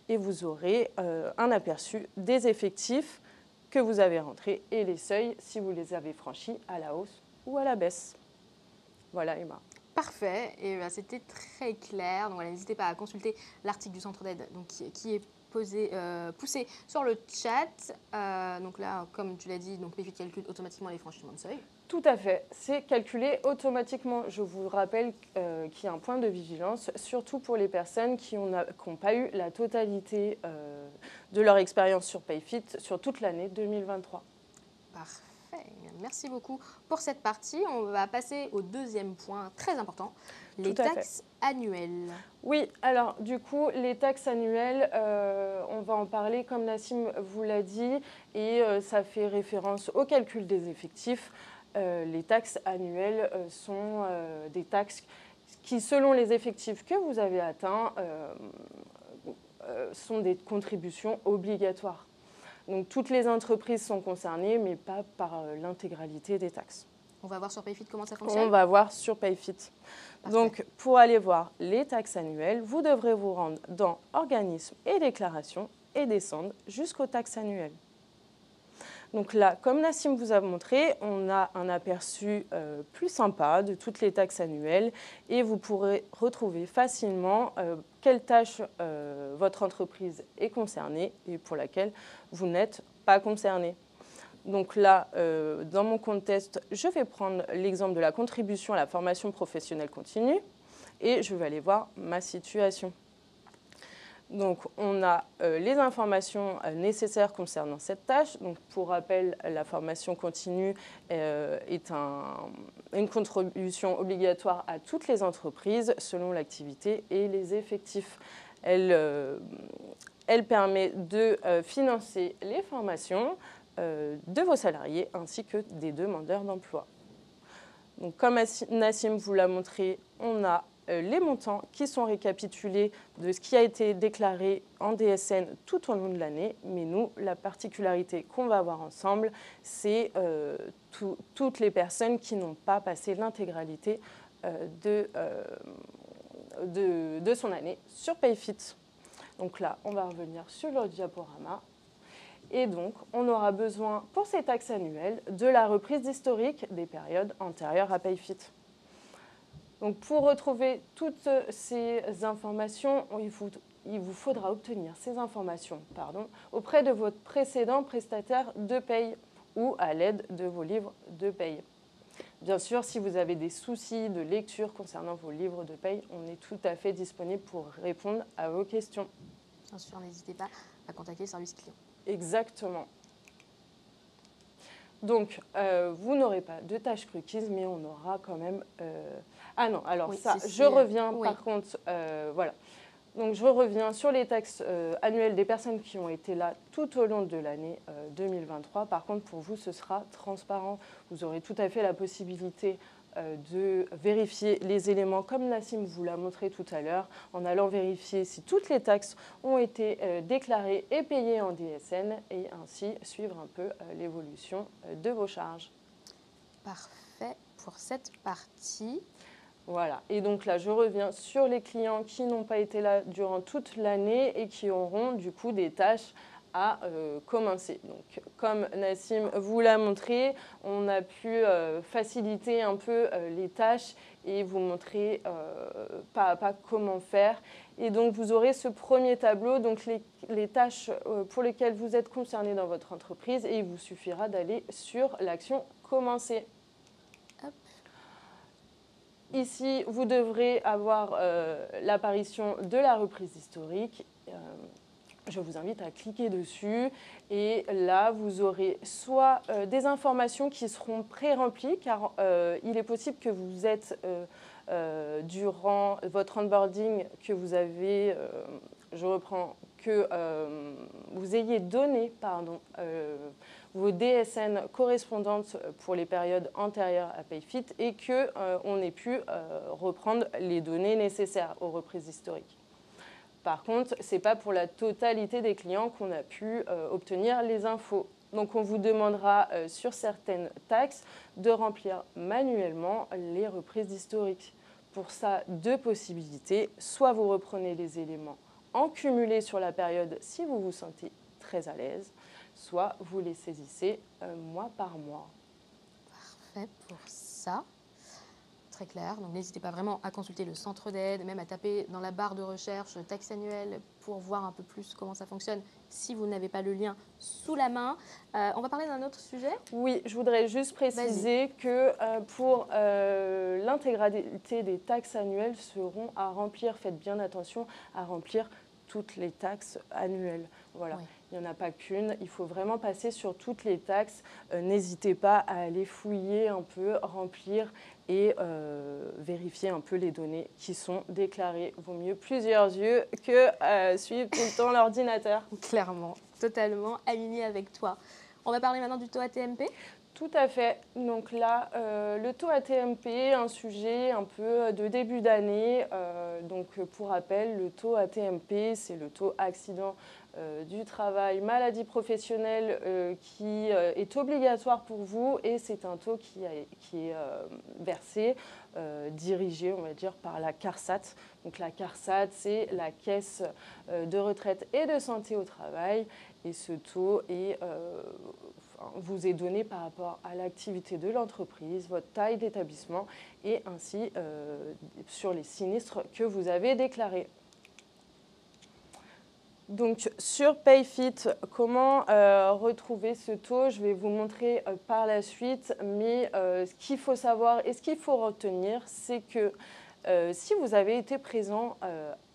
et vous aurez un aperçu des effectifs que vous avez rentrés et les seuils si vous les avez franchis à la hausse ou à la baisse. Voilà Emma. Parfait, et c'était très clair. Donc voilà, n'hésitez pas à consulter l'article du centre d'aide qui est poussé sur le chat. Donc là, comme tu l'as dit, Payfit calcule automatiquement les franchissements de seuil. Tout à fait, c'est calculé automatiquement. Je vous rappelle qu'il y a un point de vigilance, surtout pour les personnes qui n'ont pas eu la totalité de leur expérience sur Payfit sur toute l'année 2023. Parfait. Merci beaucoup pour cette partie. On va passer au deuxième point très important, les taxes annuelles. Oui, alors du coup, les taxes annuelles, on va en parler comme Nassim vous l'a dit, et ça fait référence au calcul des effectifs. Les taxes annuelles sont des taxes qui, selon les effectifs que vous avez atteints, sont des contributions obligatoires. Donc toutes les entreprises sont concernées, mais pas par l'intégralité des taxes. On va voir sur Payfit comment ça fonctionne. On va voir sur Payfit. Parfait. Donc, pour aller voir les taxes annuelles, vous devrez vous rendre dans Organismes et déclarations et descendre jusqu'aux taxes annuelles. Donc là, comme Nassim vous a montré, on a un aperçu plus sympa de toutes les taxes annuelles et vous pourrez retrouver facilement quelle tâche votre entreprise est concernée et pour laquelle vous n'êtes pas concerné. Donc là, dans mon compte test, je vais prendre l'exemple de la contribution à la formation professionnelle continue et je vais aller voir ma situation. Donc, on a les informations nécessaires concernant cette tâche. Donc, pour rappel, la formation continue est une contribution obligatoire à toutes les entreprises selon l'activité et les effectifs. Elle permet de financer les formations de vos salariés ainsi que des demandeurs d'emploi. Donc, comme Nassim vous l'a montré, on a les montants qui sont récapitulés de ce qui a été déclaré en DSN tout au long de l'année. Mais nous, la particularité qu'on va avoir ensemble, c'est toutes les personnes qui n'ont pas passé l'intégralité de son année sur Payfit. Donc là, on va revenir sur le diaporama. Et donc, on aura besoin, pour ces taxes annuelles, de la reprise d'historique des périodes antérieures à Payfit. Donc, pour retrouver toutes ces informations, il vous faudra obtenir ces informations auprès de votre précédent prestataire de paye ou à l'aide de vos livres de paye. Bien sûr, si vous avez des soucis de lecture concernant vos livres de paye, on est tout à fait disponible pour répondre à vos questions. Bien sûr, n'hésitez pas à contacter le service client. Exactement. Donc, vous n'aurez pas de tâches requises, mais on aura quand même... Ah non, alors oui, ça, je reviens oui. Par contre, voilà. Donc, je reviens sur les taxes annuelles des personnes qui ont été là tout au long de l'année 2023. Par contre, pour vous, ce sera transparent. Vous aurez tout à fait la possibilité de vérifier les éléments comme Nassim vous l'a montré tout à l'heure, en allant vérifier si toutes les taxes ont été déclarées et payées en DSN et ainsi suivre un peu l'évolution de vos charges. Parfait pour cette partie. Voilà, et donc là je reviens sur les clients qui n'ont pas été là durant toute l'année et qui auront du coup des tâches à commencer. Donc, comme Nassim vous l'a montré, on a pu faciliter un peu les tâches et vous montrer pas à pas comment faire. Et donc, vous aurez ce premier tableau, donc les tâches pour lesquelles vous êtes concerné dans votre entreprise et il vous suffira d'aller sur l'action « Commencer ». Ici, vous devrez avoir l'apparition de la reprise historique. Je vous invite à cliquer dessus et là, vous aurez soit des informations qui seront pré-remplies car il est possible que vous êtes, durant votre onboarding, que vous avez, je reprends, que vous ayez donné vos DSN correspondantes pour les périodes antérieures à Payfit et qu'on ait pu reprendre les données nécessaires aux reprises historiques. Par contre, ce n'est pas pour la totalité des clients qu'on a pu obtenir les infos. Donc, on vous demandera sur certaines taxes de remplir manuellement les reprises d'historique. Pour ça, deux possibilités. Soit vous reprenez les éléments en cumulé sur la période si vous vous sentez très à l'aise, soit vous les saisissez mois par mois. Parfait pour ça. Très clair, donc n'hésitez pas vraiment à consulter le centre d'aide, même à taper dans la barre de recherche taxe annuelle pour voir un peu plus comment ça fonctionne si vous n'avez pas le lien sous la main. On va parler d'un autre sujet. Oui, je voudrais juste préciser que pour l'intégralité des taxes annuelles seront à remplir, faites bien attention à remplir toutes les taxes annuelles. Voilà. Oui. Il n'y en a pas qu'une, il faut vraiment passer sur toutes les taxes. N'hésitez pas à aller fouiller un peu, remplir et vérifier un peu les données qui sont déclarées. Vaut mieux plusieurs yeux que suivre tout le temps l'ordinateur. Clairement, totalement aligné avec toi. On va parler maintenant du taux AT-MP. Tout à fait. Donc là, le taux AT-MP, un sujet un peu de début d'année. Donc pour rappel, le taux AT-MP, c'est le taux accident du travail, maladie professionnelle qui est obligatoire pour vous et c'est un taux qui est versé, dirigé, on va dire, par la CARSAT. Donc la CARSAT, c'est la Caisse de retraite et de santé au travail et ce taux vous est donné par rapport à l'activité de l'entreprise, votre taille d'établissement et ainsi sur les sinistres que vous avez déclarés. Donc sur PayFit, comment retrouver ce taux? Je vais vous montrer par la suite, mais ce qu'il faut savoir et ce qu'il faut retenir, c'est que si vous avez été présent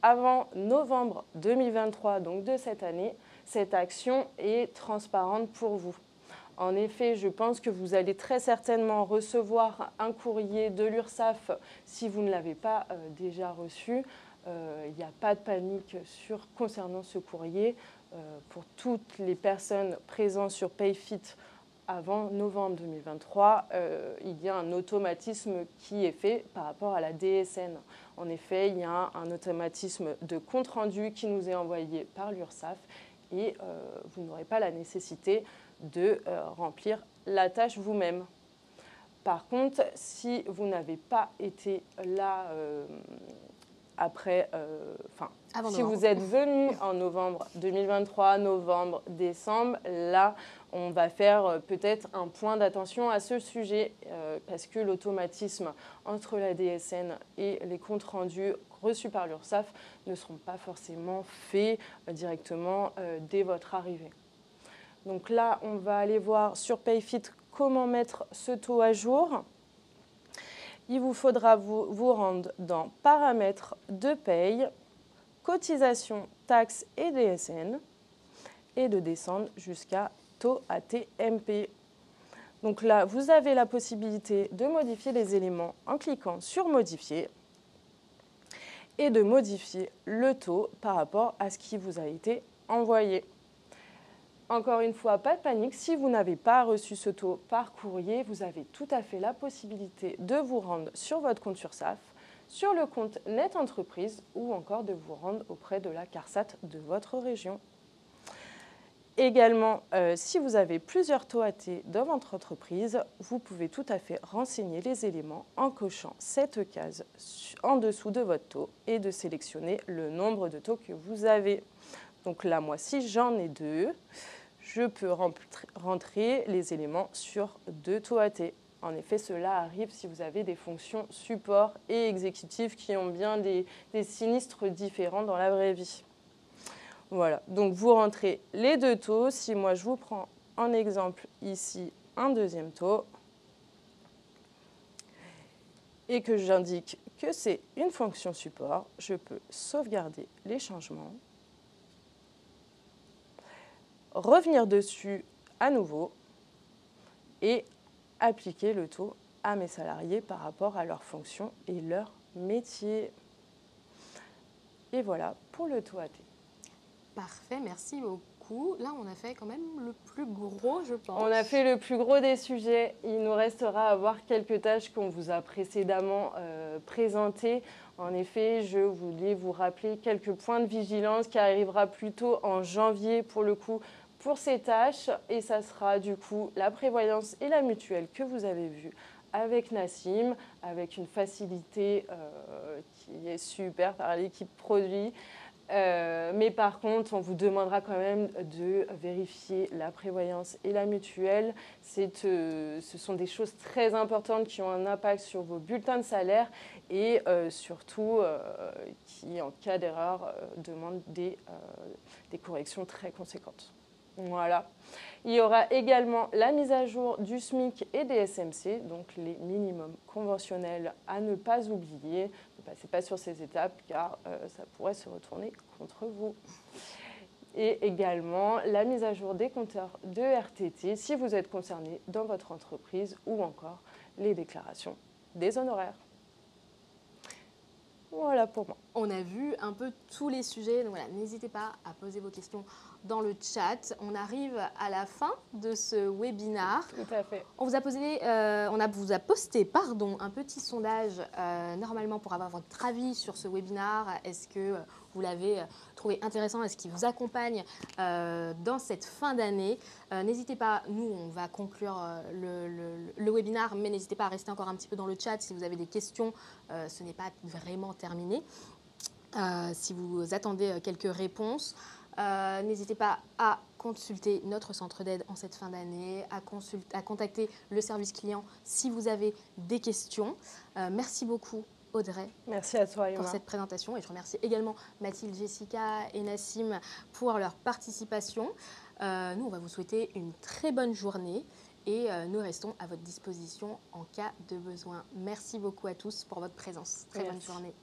avant novembre 2023, donc de cette année, cette action est transparente pour vous. En effet, je pense que vous allez très certainement recevoir un courrier de l'URSSAF si vous ne l'avez pas déjà reçu. Il n'y a pas de panique concernant ce courrier. Pour toutes les personnes présentes sur PayFit avant novembre 2023, il y a un automatisme qui est fait par rapport à la DSN. En effet, il y a un automatisme de compte-rendu qui nous est envoyé par l'URSSAF et vous n'aurez pas la nécessité de remplir la tâche vous-même. Par contre, si vous n'avez pas été là si vous êtes venu en novembre 2023, novembre, décembre, là, on va faire peut-être un point d'attention à ce sujet parce que l'automatisme entre la DSN et les comptes rendus reçus par l'URSSAF ne seront pas forcément faits directement dès votre arrivée. Donc là, on va aller voir sur PayFit comment mettre ce taux à jour. Il vous faudra vous rendre dans Paramètres de paye, Cotisations, taxes et DSN et de descendre jusqu'à Taux AT-MP. Donc là, vous avez la possibilité de modifier les éléments en cliquant sur Modifier et de modifier le taux par rapport à ce qui vous a été envoyé. Encore une fois, pas de panique, si vous n'avez pas reçu ce taux par courrier, vous avez tout à fait la possibilité de vous rendre sur votre compte URSSAF, sur le compte Net Entreprise ou encore de vous rendre auprès de la CARSAT de votre région. Également, si vous avez plusieurs taux AT dans votre entreprise, vous pouvez tout à fait renseigner les éléments en cochant cette case en dessous de votre taux et de sélectionner le nombre de taux que vous avez. Donc là, moi, si j'en ai 2, je peux rentrer les éléments sur 2 taux AT. En effet, cela arrive si vous avez des fonctions support et exécutif qui ont bien des sinistres différents dans la vraie vie. Voilà, donc vous rentrez les 2 taux. Si moi, je vous prends en exemple ici un deuxième taux et que j'indique que c'est une fonction support, je peux sauvegarder les changements, revenir dessus à nouveau et appliquer le taux à mes salariés par rapport à leurs fonctions et leur métier. Et voilà pour le taux AT. Parfait, merci beaucoup. Là, on a fait quand même le plus gros, je pense. On a fait le plus gros des sujets. Il nous restera à voir quelques tâches qu'on vous a précédemment présentées. En effet, je voulais vous rappeler quelques points de vigilance qui arrivera plutôt en janvier pour le coup pour ces tâches. Et ça sera du coup la prévoyance et la mutuelle que vous avez vu avec Nassim, avec une facilité qui est super par l'équipe produit. Mais par contre, on vous demandera quand même de vérifier la prévoyance et la mutuelle. Ce sont des choses très importantes qui ont un impact sur vos bulletins de salaire et surtout qui, en cas d'erreur, demandent des corrections très conséquentes. Voilà. Il y aura également la mise à jour du SMIC et des SMC, donc les minimums conventionnels à ne pas oublier. Ne passez pas sur ces étapes car ça pourrait se retourner contre vous. Et également la mise à jour des compteurs de RTT si vous êtes concerné dans votre entreprise ou encore les déclarations des honoraires. Voilà pour moi. On a vu un peu tous les sujets, donc voilà, n'hésitez pas à poser vos questions dans le chat. On arrive à la fin de ce webinaire. Tout à fait. On vous a posté un petit sondage normalement pour avoir votre avis sur ce webinaire. Est-ce que vous l'avez trouvé intéressant? Est-ce qu'il vous accompagne dans cette fin d'année? N'hésitez pas, nous on va conclure le webinaire, mais n'hésitez pas à rester encore un petit peu dans le chat si vous avez des questions. Ce n'est pas vraiment terminé. Si vous attendez quelques réponses, n'hésitez pas à consulter notre centre d'aide en cette fin d'année, à contacter le service client si vous avez des questions. Merci beaucoup Audrey. Merci à toi, Emma. Pour cette présentation. Et je remercie également Mathilde, Jessica et Nassim pour leur participation. Nous, on va vous souhaiter une très bonne journée et nous restons à votre disposition en cas de besoin. Merci beaucoup à tous pour votre présence. Très bonne journée.